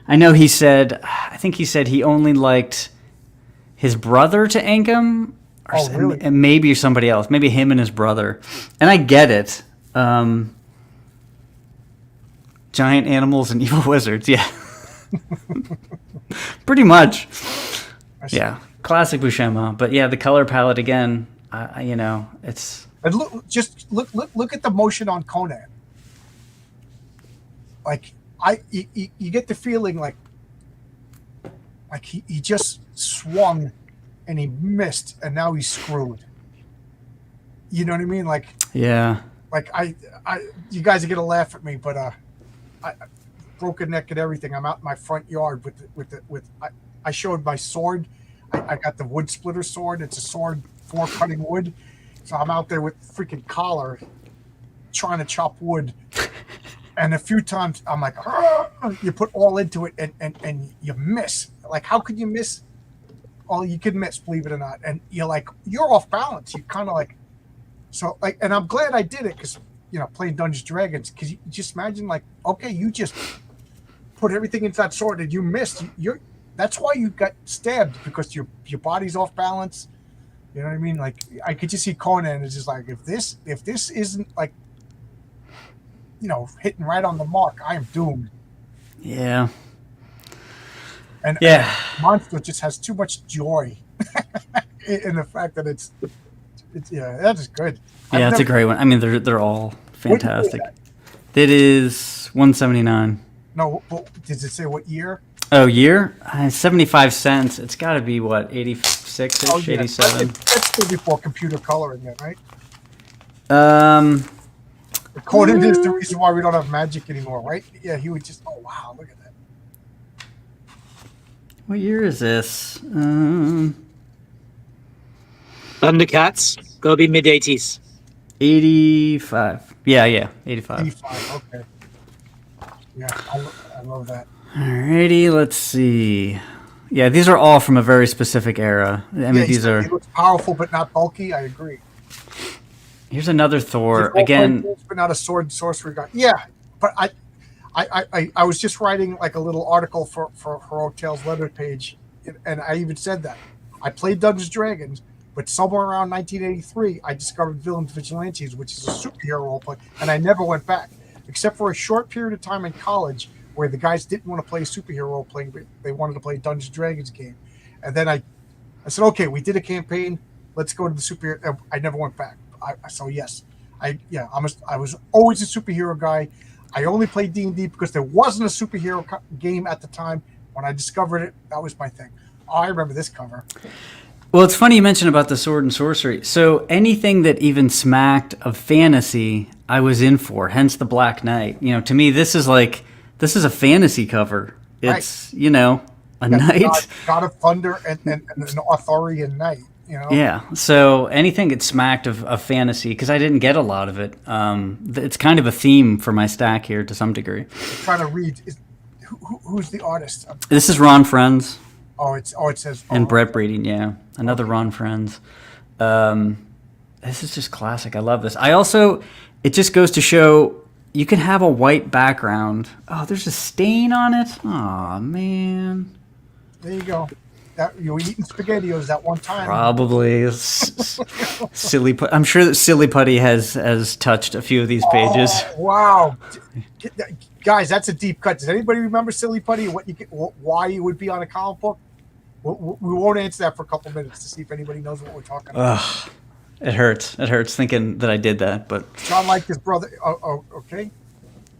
I know I think he said he only liked his brother to ink him, Oh, really? and maybe somebody else, maybe him and his brother. And I get it. Giant animals and evil wizards, yeah. Pretty much. Yeah, classic Buscema. But yeah, the color palette again, it's... And look at the motion on Conan. Like you get the feeling like he just swung and he missed and now he's screwed. You know what I mean? Like, yeah. Like you guys are gonna laugh at me, but I broken neck and everything. I'm out in my front yard I showed my sword. I got the wood splitter sword. It's a sword for cutting wood. So I'm out there with freaking collar trying to chop wood. And a few times I'm like, you put all into it and you miss. Like, how could you miss? All you could miss, believe it or not. And you're off balance. You kind of like, so like, and I'm glad I did it because, playing Dungeons and Dragons, because you just imagine like, okay, you just put everything into that sword and you missed. That's why you got stabbed, because your body's off balance. You know what I mean? Like, I could just see Conan is just like, if this isn't like, hitting right on the mark, I am doomed. Yeah. And Monster just has too much joy in the fact that it's that is good. Yeah, it's a great one. I mean, they're all fantastic. It is 179. No, did it say what year? Oh, year? 75 cents. It's got to be what, 86-ish, 87. That's still before computer coloring, then, right? Conan is the reason why we don't have magic anymore, right? Yeah, he would just. Oh wow, look at that. What year is this? Thundercats, gotta be mid 80s. 85. Yeah, 85. 85. Okay. Yeah, I love that. Alrighty, let's see. Yeah, these are all from a very specific era. I mean, these are. He looks powerful but not bulky. I agree. Here's another Thor again. But not a sword and sorcery guy. Yeah, but I was just writing like a little article for Heroic Tales letter page, and I even said that I played Dungeons and Dragons, but somewhere around 1983 I discovered Villains Vigilantes, which is a superhero role play, and I never went back except for a short period of time in college where the guys didn't want to play superhero role playing, but they wanted to play a Dungeons and Dragons game, and then I said, okay, we did a campaign, let's go to the superhero. I never went back. So yes, I was always a superhero guy. I only played D&D because there wasn't a superhero game at the time. When I discovered it, that was my thing. Oh, I remember this cover. Well, it's funny you mentioned about the sword and sorcery. So anything that even smacked of fantasy, I was in for. Hence the Black Knight. To me, this is a fantasy cover. It's right. A knight, God of Thunder, and an Arthurian knight. Yeah. So anything that smacked of fantasy, because I didn't get a lot of it. It's kind of a theme for my stack here to some degree. I'm trying to read. Who's the artist? This is Ron Friends. It says. And Brett Breeding, yeah, another Ron Friends. This is just classic. I love this. It just goes to show you can have a white background. Oh, there's a stain on it. Oh man. There you go. That you were eating SpaghettiOs that one time. Probably. Silly. I'm sure that Silly Putty has touched a few of these pages. Oh, wow, guys, that's a deep cut. Does anybody remember Silly Putty? Why you would be on a comic book? We won't answer that for a couple minutes to see if anybody knows what we're talking about. Ugh, it hurts. It hurts thinking that I did that. But John liked his brother. Okay.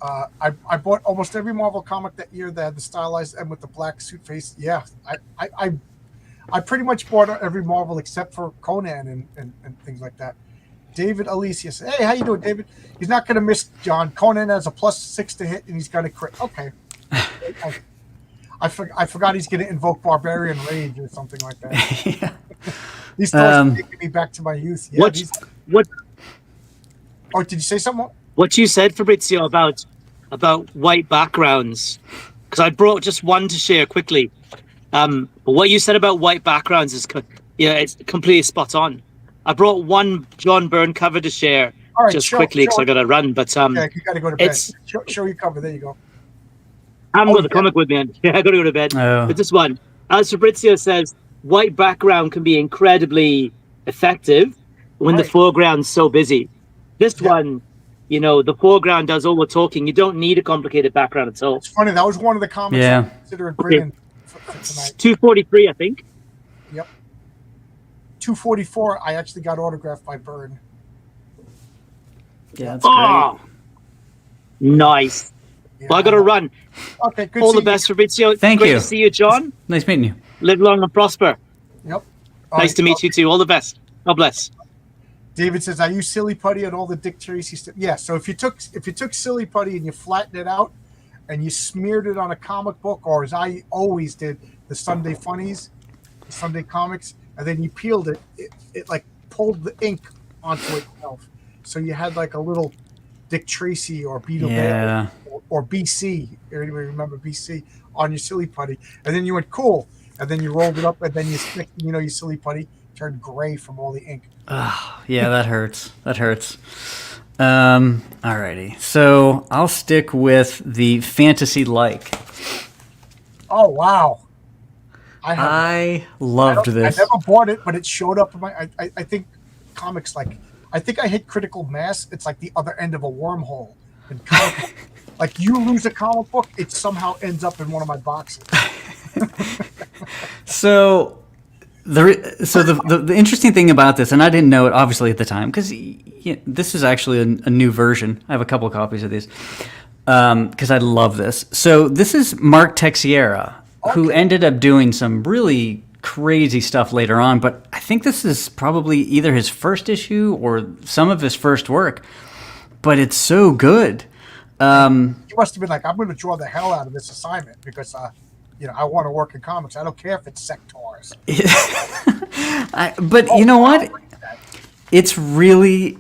I bought almost every Marvel comic that year that had the stylized M with the black suit face. Yeah, I pretty much bought every Marvel except for Conan and things like that. David Alicius. Hey, how you doing, David? He's not going to miss John. Conan has a +6 to hit, and he's going to crit. Okay. I forgot he's going to invoke Barbarian Rage or something like that. Yeah. These stories are taking me back to my youth. Yeah, what? Oh, did you say something? What you said, Fabrizio, about white backgrounds, because I brought just one to share quickly. But what you said about white backgrounds is Yeah, it's completely spot on. I brought one John Byrne cover to share All right, just show, quickly because show I got to run. But okay, you got to go to bed. it's Show your cover. There you go. I haven't Oh, got the yeah. comic with me. And yeah, I got to go to bed. Oh. But this one, as Fabrizio says, white background can be incredibly effective when the Right. foreground's so busy. This Yeah. one, the foreground does all the talking. You don't need a complicated background at all. It's funny. That was one of the comics Yeah. I considered bringing for It's tonight. 243, I think. Yep. 244. I actually got autographed by Byrne. Yeah, that's great. Oh, nice. Yeah. Well, I got to run. Okay, good. All the seeing you. best, Fabrizio. Thank Great you. to see you, John. Nice meeting you. Live long and prosper. Yep. Nice to meet you too. All the best. God bless. David says, "I use Silly Putty and all the Dick Tracy stuff." Yeah. So if you took Silly Putty and you flattened it out, and you smeared it on a comic book, or as I always did, the Sunday Funnies, the Sunday Comics, and then you peeled it, it like pulled the ink onto itself. So you had like a little Dick Tracy or Beetle Yeah. Bear or BC. Anybody remember BC on your Silly Putty? And then you went cool, and then you rolled it up, and then your Silly Putty turned gray from all the ink. Oh, yeah, that hurts. That hurts. Alrighty. So I'll stick with the fantasy like. Oh wow! I loved this. I never bought it, but it showed up in my. I think comics like. I think I hit critical mass. It's like the other end of a wormhole. In comic book, like you lose a comic book, it somehow ends up in one of my boxes. So the interesting thing about this, and I didn't know it obviously at the time because this is actually a new version. I have a couple of copies of these because I love this. So this is Mark Teixeira, who ended up doing some really crazy stuff later on, but I think this is probably either his first issue or some of his first work. But it's so good. You must have been like, I'm going to draw the hell out of this assignment because I want to work in comics. I don't care if it's sectors. But you know what? It's really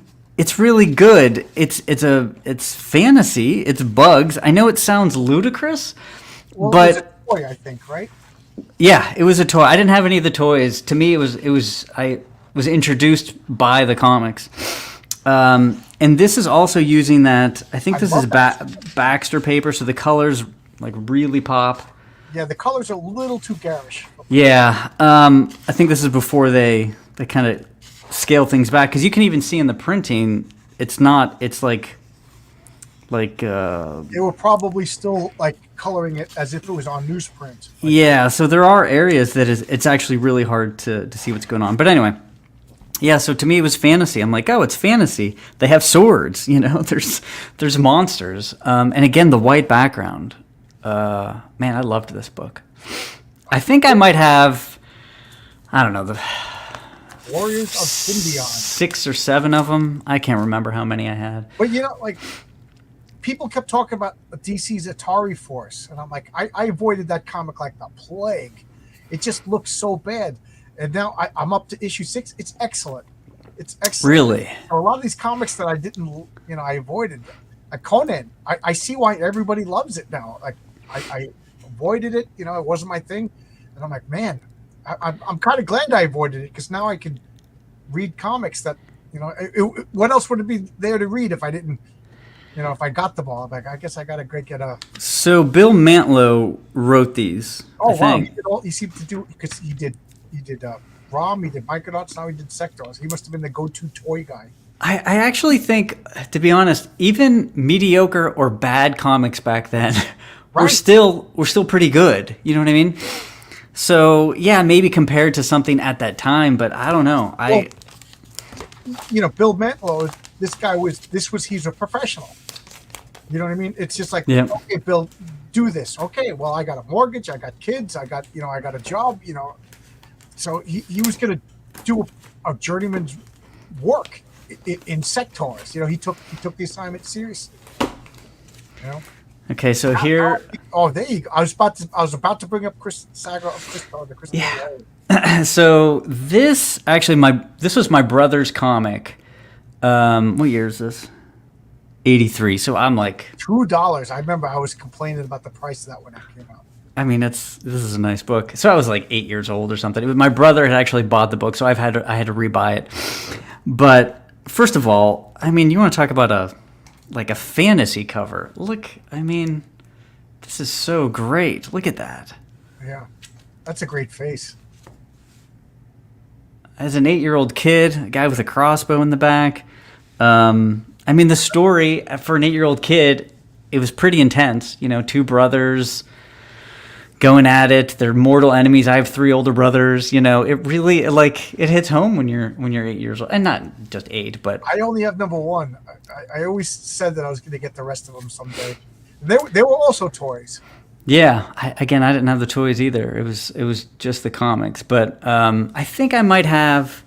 good. It's fantasy. It's bugs. I know it sounds ludicrous, Well, but it was a toy, I think, right? yeah, it was a toy. I didn't have any of the toys. To me, I was introduced by the comics. And this is also using that. I think this is Baxter paper, so the colors like really pop. Yeah, the colors are a little too garish. Yeah, I think this is before they kind of scale things back because you can even see in the printing, it's not. It's like They were probably still like coloring it as if it was on newsprint. Yeah, so there are areas that it's actually really hard to see what's going on. But anyway, yeah. So to me, it was fantasy. I'm like, oh, it's fantasy. They have swords. There's monsters. And again, the white background. Man, I loved this book. I think I might have, I don't know, the Warriors of Symbion. 6 or 7 of them. I can't remember how many I had. But people kept talking about DC's Atari Force, and I'm like, I avoided that comic like the plague. It just looks so bad. And now I'm up to issue 6. It's excellent. It's excellent. Really? So a lot of these comics that I didn't, I avoided. Conan, I see why everybody loves it now. Like I avoided it. It wasn't my thing. And I'm like, man, I'm kind of glad I avoided it because now I can read comics that, what else would it be there to read if I didn't, if I got them all? I'm like, I guess I got to get a. So Bill Mantlo wrote these. Oh, I wow. think. He seemed to do, because he did ROM, he did Micronauts, now he did Sectors. He must have been the go-to toy guy. I actually think, to be honest, even mediocre or bad comics back then were still pretty good. You know what I mean? So yeah, maybe compared to something at that time, but I don't know. Bill Mantlo, he's a professional. You know what I mean? It's just like, okay, Bill, do this. Okay, well, I got a mortgage, I got kids, I got a job, So he was going to do a journeyman's work in Sectors. He took the assignment seriously. Okay, so here. Oh, there you go. I was about to bring up Chris Saga of Crystal. Yeah. So this was my brother's comic. What year is this? 83. So I'm like $2. I remember I was complaining about the price of that when it came out. I mean, this is a nice book. So I was like 8 years old or something. My brother had actually bought the book, so I had to rebuy it. But first of all, I mean, you want to talk about a fantasy cover? Look, I mean, this is so great. Look at that. Yeah, that's a great face. As an 8-year-old kid, a guy with a crossbow in the back. I mean, the story for an 8-year-old kid, it was pretty intense. You know, two brothers going at it. They're mortal enemies. I have 3 older brothers. You know, it really it hits home when you're 8 years old, and not just 8, but I only have number 1. I always said that I was going to get the rest of them someday. They were also toys. yeah. I didn't have the toys either. It was just the comics, but I think I might have,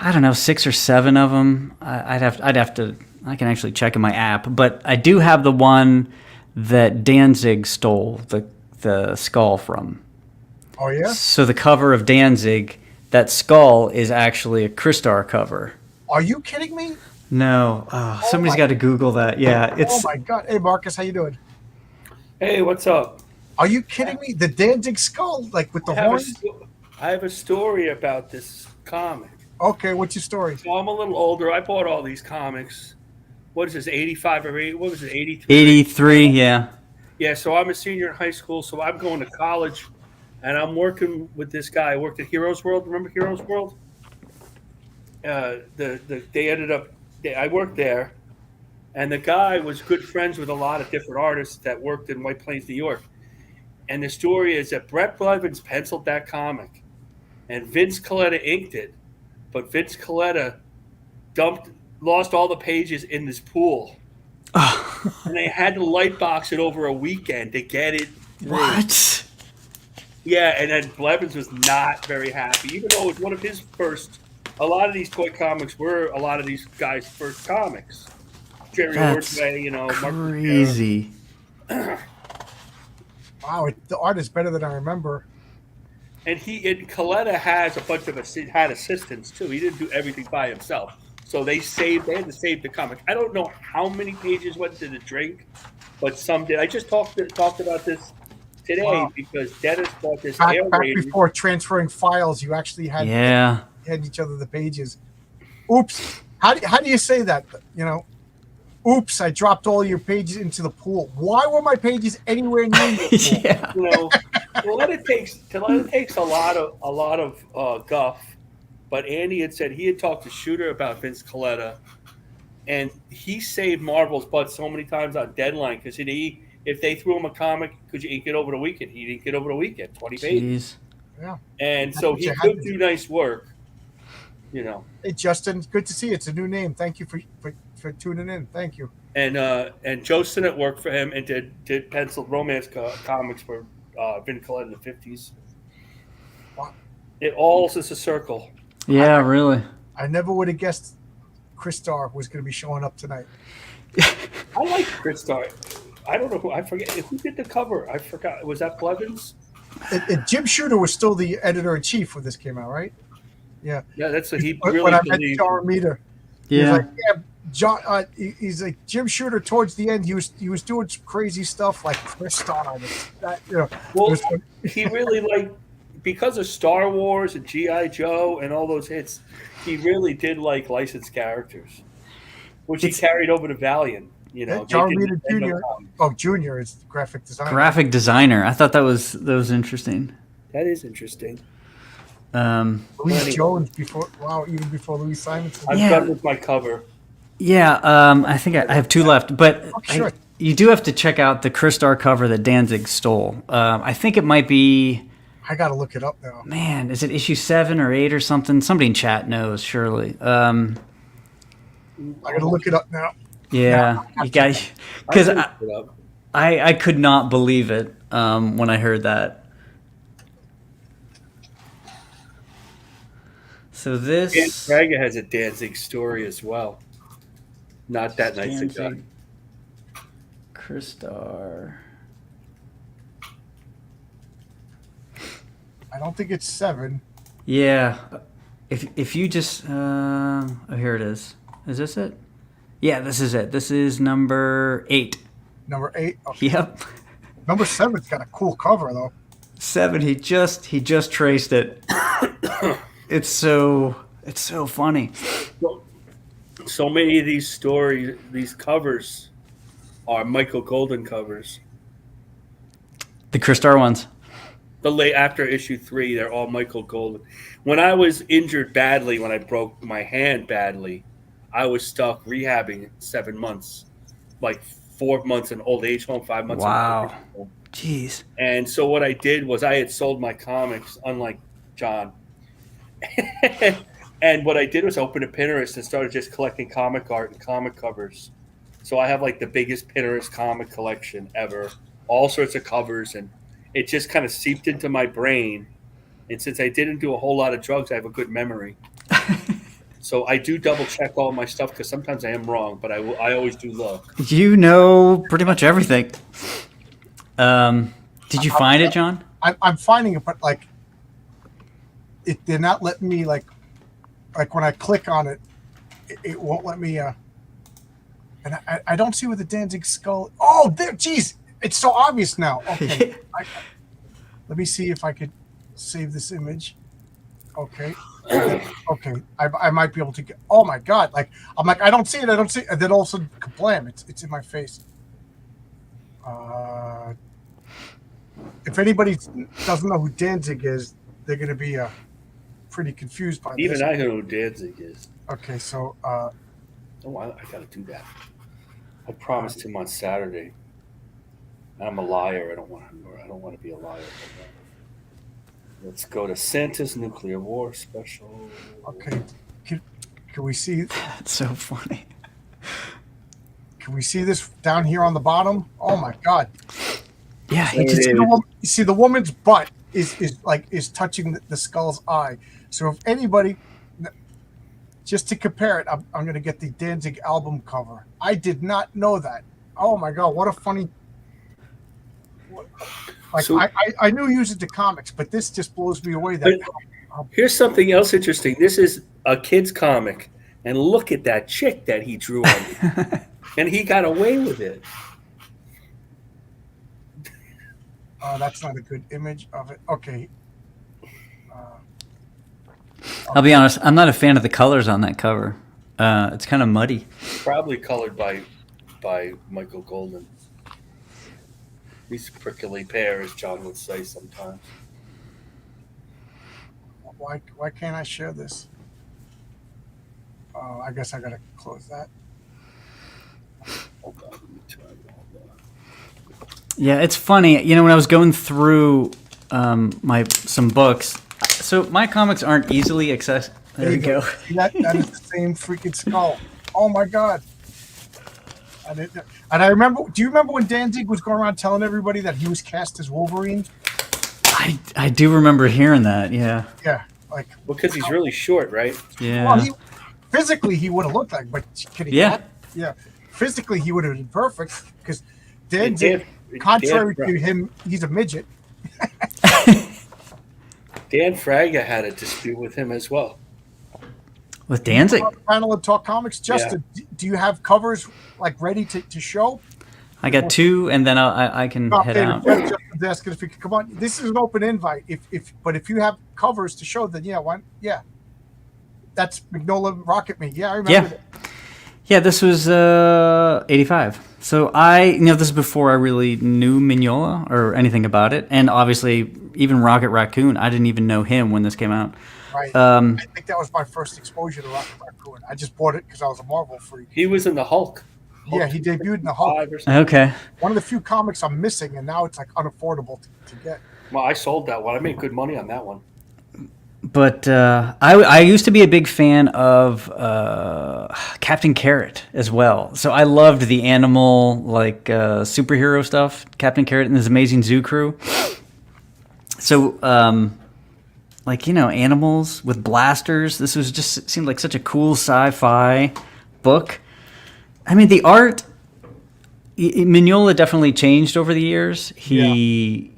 I don't know, 6 or 7 of them. I'd have to. I can actually check in my app, but I do have the one that Danzig stole the skull from. Oh yeah. So the cover of Danzig, that skull is actually a Crystar cover. Are you kidding me? No, somebody's got to Google that. Yeah, Oh my God. Hey Marcus, how you doing? Hey, what's up? Are you kidding me? The Danzig skull, like with the horns? I have a story about this comic. Okay, what's your story? So I'm a little older. I bought all these comics. What is this, 85 or 80? What was it, 83? 83. Yeah. Yeah, so I'm a senior in high school, so I'm going to college, and I'm working with this guy. I worked at Heroes World. Remember Heroes World? They ended up. I worked there, and the guy was good friends with a lot of different artists that worked in White Plains, New York. And the story is that Brett Blevins penciled that comic, and Vince Colletta inked it, but Vince Colletta lost all the pages in this pool. And they had to light box it over a weekend to get it through. What? Yeah, and then Blevins was not very happy, even though it was one of his first. A lot of these toy comics were a lot of these guys' first comics. Jerry That's Ordway, Mark crazy. Wow, the art is better than I remember. And Coletta has a bunch of had assistants too. He didn't do everything by himself. So they had to save the comic. I don't know how many pages went to the drink, but some did. I just talked about this today because Dennis bought this Back Raiders. before transferring files, you actually had each other the pages. Oops. How do you say that? You know, oops, I dropped all your pages into the pool. Why were my pages anywhere near the pool? Yeah. You know, Coletta takes a lot of guff. But Andy had said he had talked to Shooter about Vince Colletta, and he saved Marvel's butt so many times on deadline because if they threw him a comic, could you ink it over the weekend? He'd ink it over the weekend, 20 pages. Yeah. And so he could do nice work, you know. Hey, Justin, good to see you. It's a new name. Thank you for tuning in. Thank you. And Joe Sinnott worked for him and did penciled romance comics for Vince Colletta in the 50s. Wow. It all is a circle. Yeah, really. I never would have guessed Crystar was going to be showing up tonight. I like Crystar. I don't know who. I forget who did the cover. I forgot. Was that Blevins? Jim Shooter was still the editor-in-chief when this came out, right? Yeah. Yeah, that's what he When really I met believed. John Meter, Yeah. he's like Jim Shooter. Towards the end, he was doing some crazy stuff like Crystar. Well, he really because of Star Wars and G.I. Joe and all those hits, he really did like licensed characters, which he carried over to Valiant. You know, John Meter Jr. Oh, Jr. is graphic designer. Graphic designer. I thought that was interesting. That is interesting. Louise Jones even before Louise Simonson. I'm done with my cover. Yeah, I think I have 2 left, but Sure. you do have to check out the Crystar cover that Danzig stole. I think it might be. I got to look it up now. Man, is it issue 7 or 8 or something? Somebody in chat knows, surely. I got to look it up now. Yeah, you guys, because I could not believe it when I heard that. So this Dan Braga has a Danzig story as well. Not that nice a guy. Crystar. I don't think it's 7. Yeah, if you just here it is. Is this it? Yeah, this is it. This is number 8. Number 8. Okay. Yep. Number 7's got a cool cover though. 7. He just traced it. It's so funny. So many of these stories, these covers, are Michael Golden covers. The Crystar ones. The late after issue 3, they're all Michael Golden. When I was injured badly, when I broke my hand badly, I was stuck rehabbing 7 months, like 4 months in old age home, 5 months. Wow. In old age home. Jeez. And so what I did was I had sold my comics, unlike John. And what I did was open a Pinterest and started just collecting comic art and comic covers. So I have like the biggest Pinterest comic collection ever, all sorts of covers, and it just kind of seeped into my brain. And since I didn't do a whole lot of drugs, I have a good memory. So I do double check all my stuff because sometimes I am wrong, but I always do look. You know pretty much everything. Did you find it, John? I'm finding it, but like, they're not letting me like when I click on it, it won't let me. And I don't see where the Danzig skull. Oh, there! Jeez, it's so obvious now. Okay, let me see if I could save this image. Okay, okay, I might be able to get. Oh my God! Like I'm like I don't see it. I don't see it. And then all of a sudden, kablam! It's in my face. If anybody doesn't know who Danzig is, they're going to be pretty confused by Even this. I know who Danzig is. Okay, so Oh, I got to do that. I promised him on Saturday. I'm a liar. I don't want to be a liar. Let's go to Santa's Nuclear War Special. okay, can we see? That's so funny. Can we see this down here on the bottom? Oh my God! Yeah, he You just see the woman's butt is touching the skull's eye. So if anybody, just to compare it, I'm going to get the Danzig album cover. I did not know that. Oh my God, what a funny. Like So- I knew he used it to comics, but this just blows me away. That Here's something else interesting. This is a kid's comic, and look at that chick that he drew on me. And he got away with it. that's not a good image of it. Okay. I'll be honest, I'm not a fan of the colors on that cover. It's kind of muddy. Probably colored by Michael Golden. He's a prickly pear, as John would say sometimes. Why can't I share this? I guess I gotta close that. Hold on, let me try it. Hold on. Yeah, it's funny. You know, when I was going through some books, so my comics aren't easily accessible. There we go. That is the same freaking skull. Oh my God. And I remember. Do you remember when Danzig was going around telling everybody that he was cast as Wolverine? I do remember hearing that. Yeah. Yeah, like Because he's really short, right? Yeah. well, physically he would have looked like, but can he? Yeah. Yeah. Physically he would have been perfect because And Danzig, contrary Dan- to him, he's a midget. Dan Fraga had a dispute with him as well. With Danzig, Panel and Talk Comics. Justin, do you have covers like ready to show? I got 2, and then I can head out. Justin's asking if you could come on. This is an open invite. But if you have covers to show, then yeah. That's Magnolia Rocket Me. Yeah, I remember Yeah. that. Yeah, this was 85. So this is before I really knew Mignola or anything about it. And obviously, even Rocket Raccoon, I didn't even know him when this came out. Right. I think that was my first exposure to Rocket Raccoon. I just bought it because I was a Marvel freak. He was in the Hulk. Yeah, he debuted in the Hulk. 5 or something. Okay. One of the few comics I'm missing, and now it's like unaffordable to get. Well, I sold that one. I made good money on that one. But I used to be a big fan of Captain Carrot as well. So I loved the animal, superhero stuff, Captain Carrot and his Amazing Zoo Crew. So, animals with blasters. This was just seemed like such a cool sci-fi book. I mean, the art, Mignola definitely changed over the years. He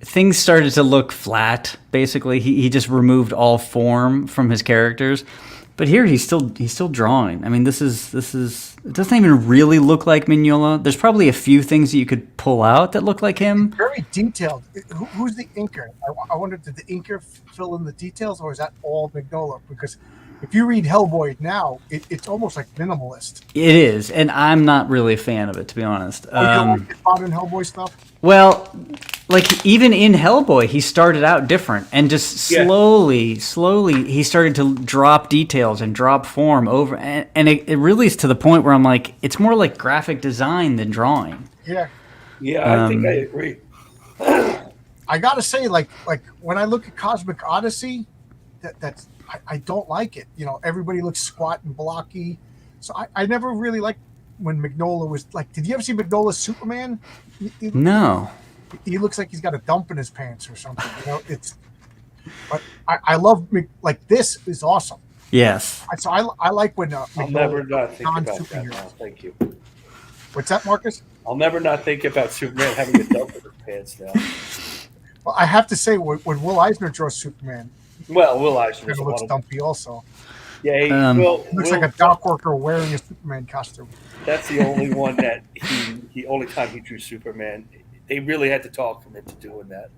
things started to look flat. Basically, he just removed all form from his characters. But here he's still drawing. I mean, this is It doesn't even really look like Mignola. There's probably a few things that you could pull out that look like him. Very detailed. Who's the inker? I wonder, did the inker fill in the details, or is that all Mignola? Because if you read Hellboy now, it's almost like minimalist. It is, and I'm not really a fan of it, to be honest. You don't like the modern Hellboy stuff? Well, like even in Hellboy, he started out different, and just slowly, he started to drop details and drop form over, and it really is to the point where I'm like, it's more like graphic design than drawing. Yeah. Yeah, I think I agree. I gotta say, like when I look at Cosmic Odyssey, that's I don't like it. You know, everybody looks squat and blocky, so I never really liked when Mignola was like. Did you ever see Mignola's Superman? No. He looks like he's got a dump in his pants or something. You know, but I love like this is awesome. Yes. So I like when I'll never not think about that now. Thank you. What's that, Marcus? I'll never not think about Superman having a dump in his pants now. Well, I have to say when Will Eisner draws Superman, Well, Will Eisner it looks dumpy also. Yeah, It looks like a dock worker wearing a Superman costume. That's the only one that he only time he drew Superman. They really had to talk him into doing that.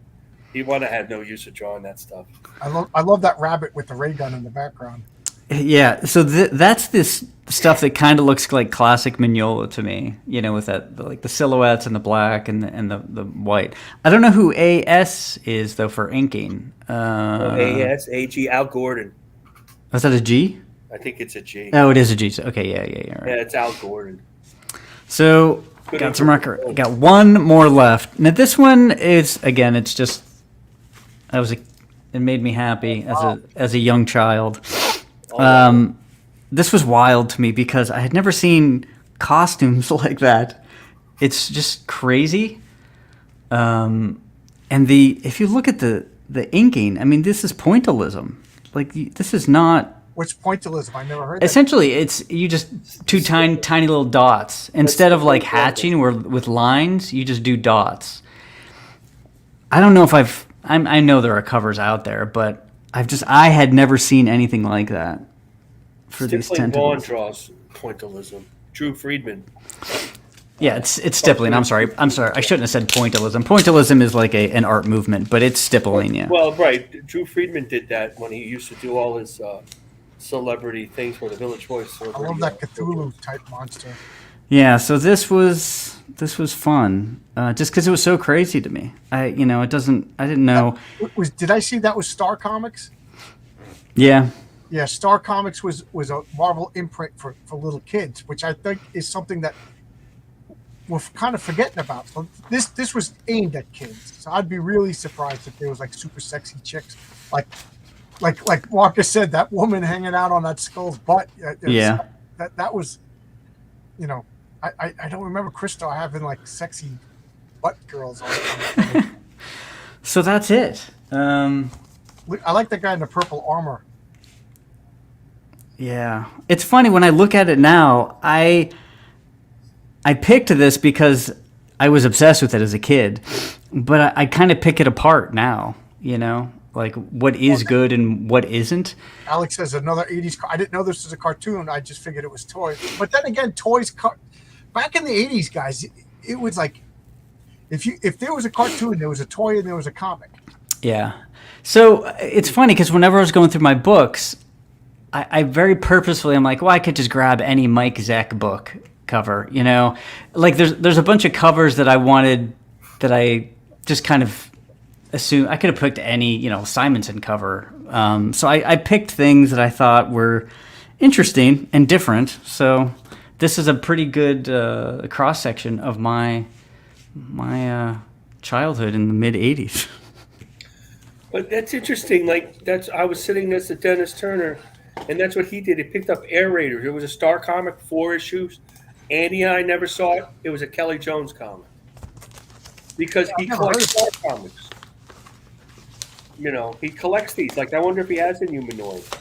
He would have had no use of drawing that stuff. I love that rabbit with the ray gun in the background. Yeah, so that's this stuff that kind of looks like classic Mignola to me, you know, with that like the silhouettes and the black and the white. I don't know who AS is though for inking. AS, AG, Al Gordon. Was that a G? I think it's a G. Oh, it is a G. Okay, yeah, right. Yeah, it's Al Gordon. So got some record. Got one more left. Now this one is again, it's just it made me happy as a young child. This was wild to me because I had never seen costumes like that. It's just crazy. And if you look at the inking, I mean, this is pointillism. Like this is not. What's pointillism? I never heard that. Essentially, it's you just two tiny little dots instead of like hatching where with lines. You just do dots. I don't know if I know there are covers out there, but I had never seen anything like that for these tentacles. Vaughn draws pointillism. Drew Friedman. Yeah, it's stippling. I'm sorry. I shouldn't have said pointillism. Pointillism is like an art movement, but it's stippling. Yeah. Well, right. Drew Friedman did that when he used to do all his celebrity things for the Village Voice. I love that Cthulhu type monster. Yeah. So this was fun, just because it was so crazy to me. I didn't know. Did I see that was Star Comics? Yeah. Yeah, Star Comics was a Marvel imprint for little kids, which I think is something that we're kind of forgetting about. So this was aimed at kids. So I'd be really surprised if there was like super sexy chicks, like Marcus said, that woman hanging out on that skull's butt. Yeah, that was, you know, I don't remember Crystal having like sexy butt girls on. So that's it. I like the guy in the purple armor. Yeah, it's funny when I look at it now. I picked this because I was obsessed with it as a kid, but I kind of pick it apart now. You know, like what is good and what isn't. Alex says another 80s. I didn't know this was a cartoon. I just figured it was toys. But then again, toys. Back in the 80s, guys, it was like if there was a cartoon, there was a toy and there was a comic. Yeah. So it's funny because whenever I was going through my books, I very purposefully, I'm like, well, I could just grab any Mike Zeck book cover, you know? Like there's a bunch of covers that I wanted that I just kind of assumed. I could have picked any, you know, Simonson cover. So I picked things that I thought were interesting and different. So this is a pretty good cross-section of my childhood in the mid-'80s. But that's interesting. Like I was sitting next to Dennis Turner, and that's what he did. He picked up Air Raiders. It was a Star comic, 4 issues. Andy and I never saw it. It was a Kelly Jones comic because he collects Star comics. You know, he collects these. Like I wonder if he has Inhumanoid.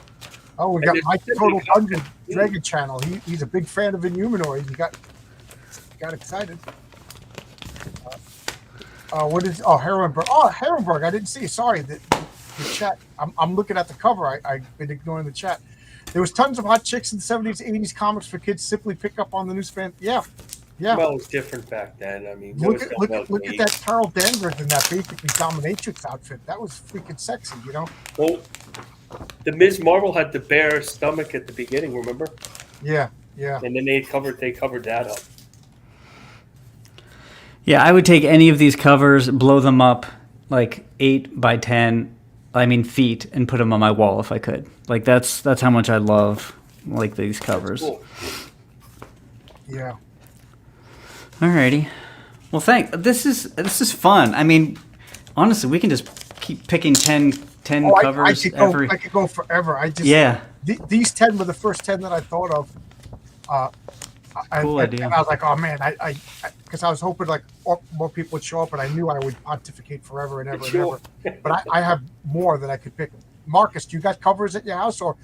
Oh, we got Mike Total Dungeon Dragon Channel. He's a big fan of Inhumanoid. He got excited. What is? Oh, Herrenberg. Oh, Herrenberg. I didn't see. Sorry, the chat. I'm looking at the cover. I've been ignoring the chat. There was tons of hot chicks in the 70s, 80s comics for kids simply pick up on the newsstand. Yeah. Yeah. Well, it was different back then. I mean, there Look was at no look at that Carol Danvers in that basically dominatrix outfit. That was freaking sexy, you know? Well, the Ms. Marvel had the bare stomach at the beginning, remember? Yeah, yeah. And then they covered that up. Yeah, I would take any of these covers, blow them up like 8 by 10, I mean feet, and put them on my wall if I could. Like that's how much I love like these covers. Cool. Yeah. Alrighty. Well, this is fun. I mean, honestly, we can just keep picking 10 covers I could go forever. These 10 were the first 10 that I thought of. Cool idea. And I was like, oh man, because I was hoping like more people would show up, and I knew I would pontificate forever and ever and ever. But I have more that I could pick. Marcus, do you got covers at your house, or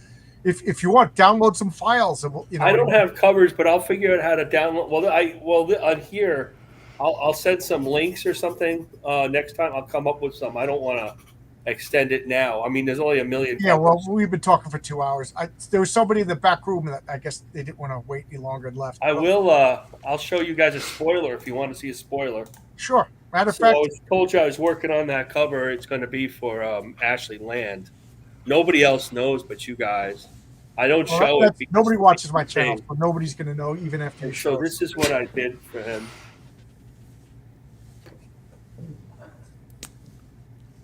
if you want, download some files? And I don't have covers, but I'll figure out how to download. On here, I'll send some links or something. Next time I'll come up with some. I don't want to extend it now. I mean, there's only a million. Yeah, well, we've been talking for 2 hours. There was somebody in the back room that I guess they didn't want to wait any longer and left. I'll show you guys a spoiler if you want to see a spoiler. Sure. Matter of fact, I told you I was working on that cover. It's going to be for Ashley Land. Nobody else knows but you guys. I don't show it. Nobody watches my channel, so nobody's going to know even after you show it. So this is what I did for him.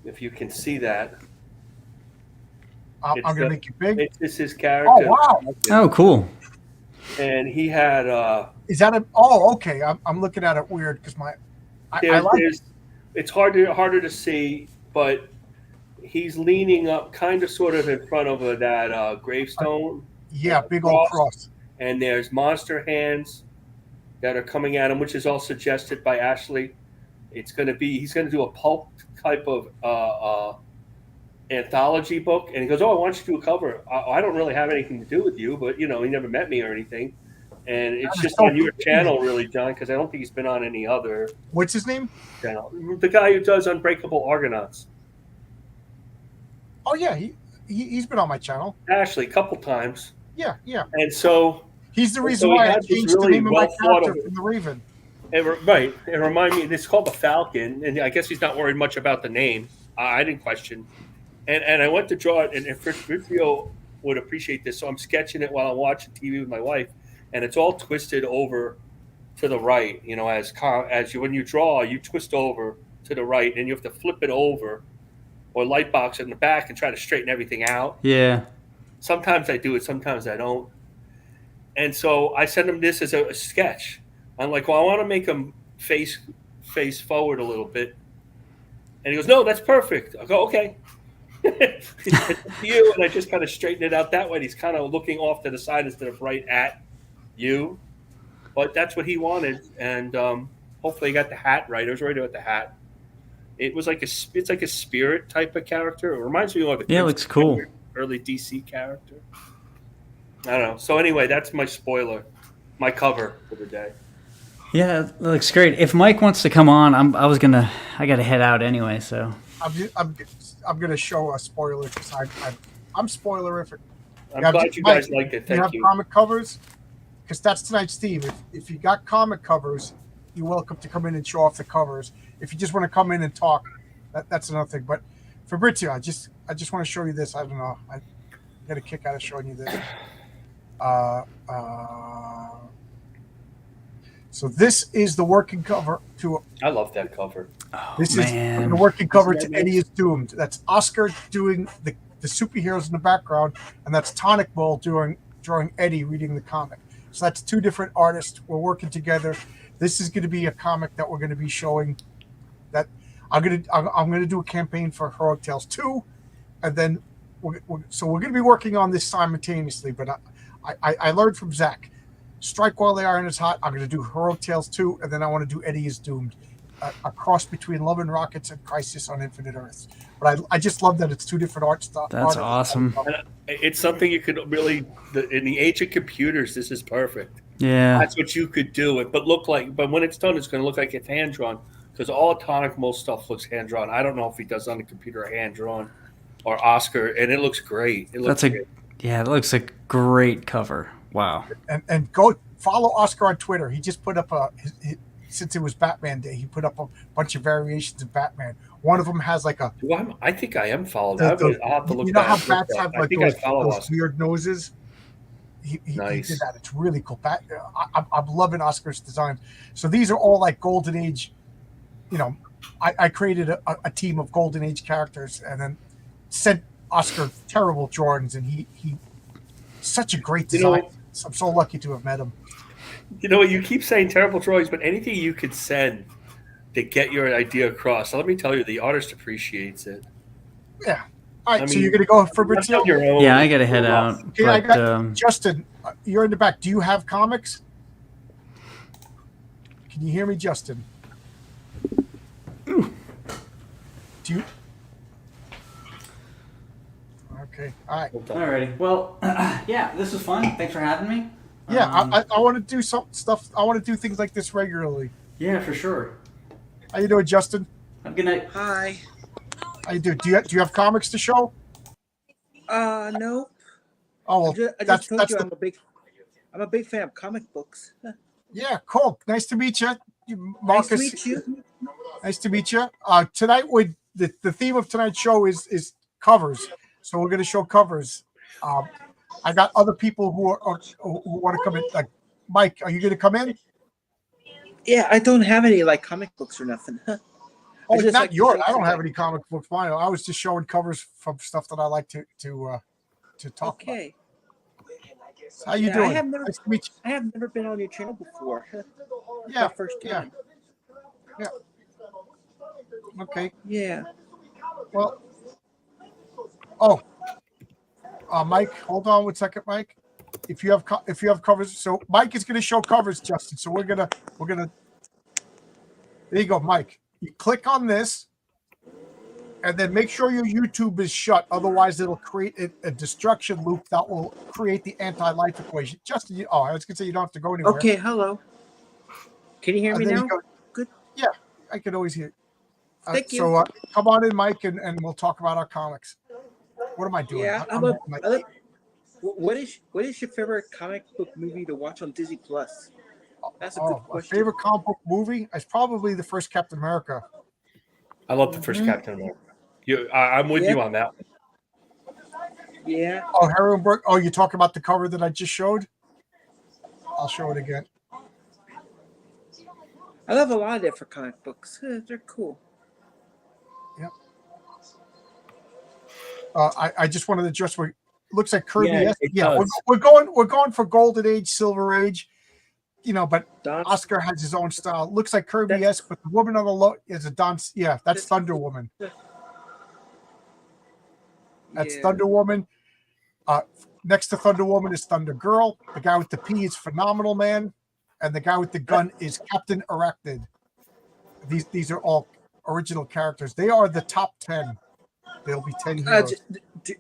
If you can see that. I'm going to make it big. This is his character. Oh, wow. Oh, cool. And he had... is that a... Oh, okay. I'm looking at it weird because I like it. It's harder to see, but he's leaning up kind of sort of in front of that gravestone. Yeah, big old cross. And there's monster hands that are coming at him, which is all suggested by Ashley. He's going to do a pulp type of anthology book, and he goes, "Oh, I want you to do a cover. I don't really have anything to do with you, but he never met me or anything." And it's just on your channel, really, John, because I don't think he's been on any other. What's his name? Channel. The guy who does Unbreakable Argonauts. Oh yeah, he's been on my channel. Ashley, a couple times. Yeah. And so he's the reason why I changed the name of my character from the Raven. Right. It reminded me. It's called the Falcon, and I guess he's not worried much about the name. I didn't question. And I went to draw it, and Fabrizio would appreciate this. So I'm sketching it while I'm watching TV with my wife, and it's all twisted over to the right. When you draw, you twist over to the right, and you have to flip it over or light box it in the back and try to straighten everything out. Yeah. Sometimes I do it, sometimes I don't. And so I sent him this as a sketch. I'm like, well, I want to make him face forward a little bit. And he goes, no, that's perfect. I go, okay. You, and I just kind of straighten it out that way. He's kind of looking off to the side instead of right at you. But that's what he wanted. And hopefully he got the hat right. I was right about the hat. It was like it's like a spirit type of character. It reminds me of it looks cool. Early DC character. I don't know. So anyway, that's my spoiler, my cover for the day. Yeah, it looks great. If Mike wants to come on, I got to head out anyway. So I'm gonna show a spoiler because I'm spoilerific. I'm glad you guys liked it. Thank you. You have comic covers, because that's tonight's theme. If you got comic covers, you're welcome to come in and show off the covers. If you just want to come in and talk, that's another thing. But Fabrizio, I just want to show you this. I don't know. I get a kick out of showing you this. So this is the working cover to. I love that cover. This is the working cover to Eddie is Doomed. That's Oscar doing the superheroes in the background, and that's Tonic Ball drawing Eddie reading the comic. So that's two different artists. We're working together. This is going to be a comic that we're going to be showing. That I'm going to do a campaign for Heroic Tales 2, and then we're going to be working on this simultaneously. But I learned from Zach. Strike while the iron is hot. I'm going to do Heroic Tales 2, and then I want to do Eddie is Doomed. A cross between Love and Rockets and Crisis on Infinite Earths. But I just love that it's two different art styles. That's awesome. It's something you could really, in the age of computers, this is perfect. Yeah. That's what you could do. But when it's done, it's going to look like it's hand-drawn, because all Tonic Mold stuff looks hand-drawn. I don't know if he does on the computer hand-drawn or Oscar, and it looks great. Yeah, it looks like a great cover. Wow. And go follow Oscar on Twitter. He just put up since it was Batman Day, he put up a bunch of variations of Batman. One of them has like a I think I am followed. I'll have to look you know how back. bats have I like think I follow those us. weird noses. He did Nice. that. It's really cool. I'm loving Oscar's design. So these are all like Golden Age. You know, I created a team of Golden Age characters and then sent Oscar terrible drawings, and he such a great design. I'm so lucky to have met him. You know, you keep saying terrible drawings, but anything you could send to get your idea across. So let me tell you, the artist appreciates it. Yeah. All right, I so mean, you're gonna go for You've Brazil? done your own. Yeah, I gotta head out. Okay, I But got Justin. You're in the back. Do you have comics? Can you hear me, Justin? Do you? Okay. All right. alrighty. Well, yeah, this was fun. Thanks for having me. Yeah, I want to do some stuff. I want to do things like this regularly. Yeah, for sure. How you doing, Justin? Have a good night. Hi. How you doing? Do you have comics to show? No. Oh well, I just told you the, I'm a big fan of comic books. yeah, cool. Nice to meet you, Nice Marcus. to meet you. Nice to meet you. Tonight, the theme of tonight's show is covers. So we're going to show covers. I got other people who want to come in. Like Mike, are you going to come in? Yeah, I don't have any like comic books or nothing. Oh, just not like to yours. show I don't have something. any comic books. Mine. I was just showing covers from stuff that I like to talk about. Okay. How you Yeah, doing? I have never- Nice to meet I have never been on your channel before. you. My Yeah. first Yeah. time. Okay. Yeah. Well. Mike, hold on 1 second, Mike. If you have covers, so Mike is going to show covers, Justin. So we're gonna. There you go, Mike. You click on this, and then make sure your YouTube is shut. Otherwise, it'll create a destruction loop that will create the anti-life equation. Justin, I was going to say you don't have to go anywhere. Okay. Hello. Can you hear me There you now? go. Good. Yeah, I can always hear. Thank you. So come on in, Mike, and we'll talk about our comics. What am I doing? Yeah. What is your favorite comic book movie to watch on Disney Plus? That's a good my question. favorite comic book movie is probably the first Captain America. I love the first Captain America. I'm with you on that one. Yeah. Oh, Harrenberg. Oh, you talk about the cover that I just showed? I'll show it again. I love a lot of different comic books. They're cool. Yep. I just wanted to just looks like Kirby. Yeah, it does. We're going for Golden Age, Silver Age, but Oscar has his own style. Looks like Kirby-esque, but the woman on the low is a dance. Yeah, that's Thunder Woman. That's Thunder Woman. Next to Thunder Woman is Thunder Girl. The guy with the P is Phenomenal Man, and the guy with the gun is Captain Arachnid. These are all original characters. They are the top 10. There'll be 10 heroes.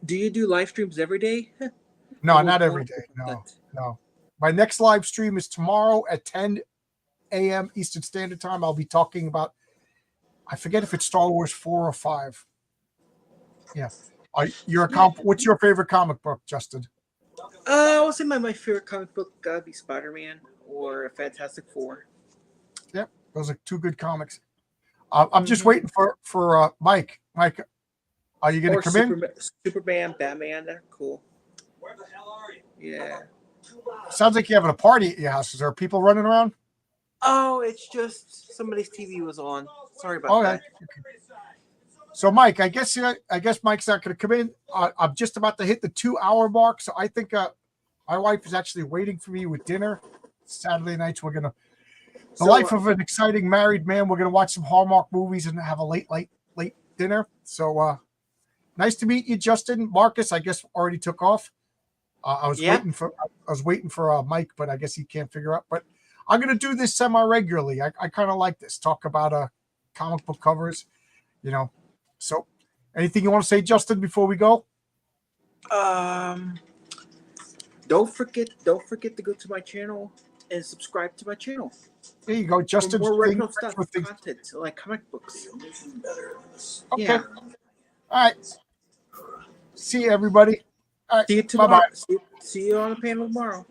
Do you do live streams every day? No, not every day. No. My next live stream is tomorrow at 10 a.m. Eastern Standard Time. I'll be talking about, I forget if it's Star Wars 4 or 5. Yeah. What's your favorite comic book, Justin? I would say my favorite comic book gotta be Spider-Man or Fantastic Four. Yep, those are two good comics. I'm just waiting for Mike. Mike, are you going to come in? Superman, Batman, they're cool. Where the hell are you? Yeah. Sounds like you're having a party at your house. Is there people running around? Oh, it's just somebody's TV was on. Sorry about that. Okay. So, Mike, I guess Mike's not going to come in. I'm just about to hit the 2-hour mark, so I think my wife is actually waiting for me with dinner. Saturday nights, we're gonna life of an exciting married man. We're gonna watch some Hallmark movies and have a late dinner. So, nice to meet you, Justin. Marcus, I guess already took off. I was waiting for Mike, but I guess he can't figure out. But I'm gonna do this semi-regularly. I kind of like this. Talk about comic book covers, So, anything you want to say, Justin, before we go? Don't forget to go to my channel and subscribe to my channel. There you go, Justin. More original stuff, content like comic books. Okay. Yeah. All right. See you, everybody. All right, See you tomorrow. bye-bye. See you on the panel tomorrow.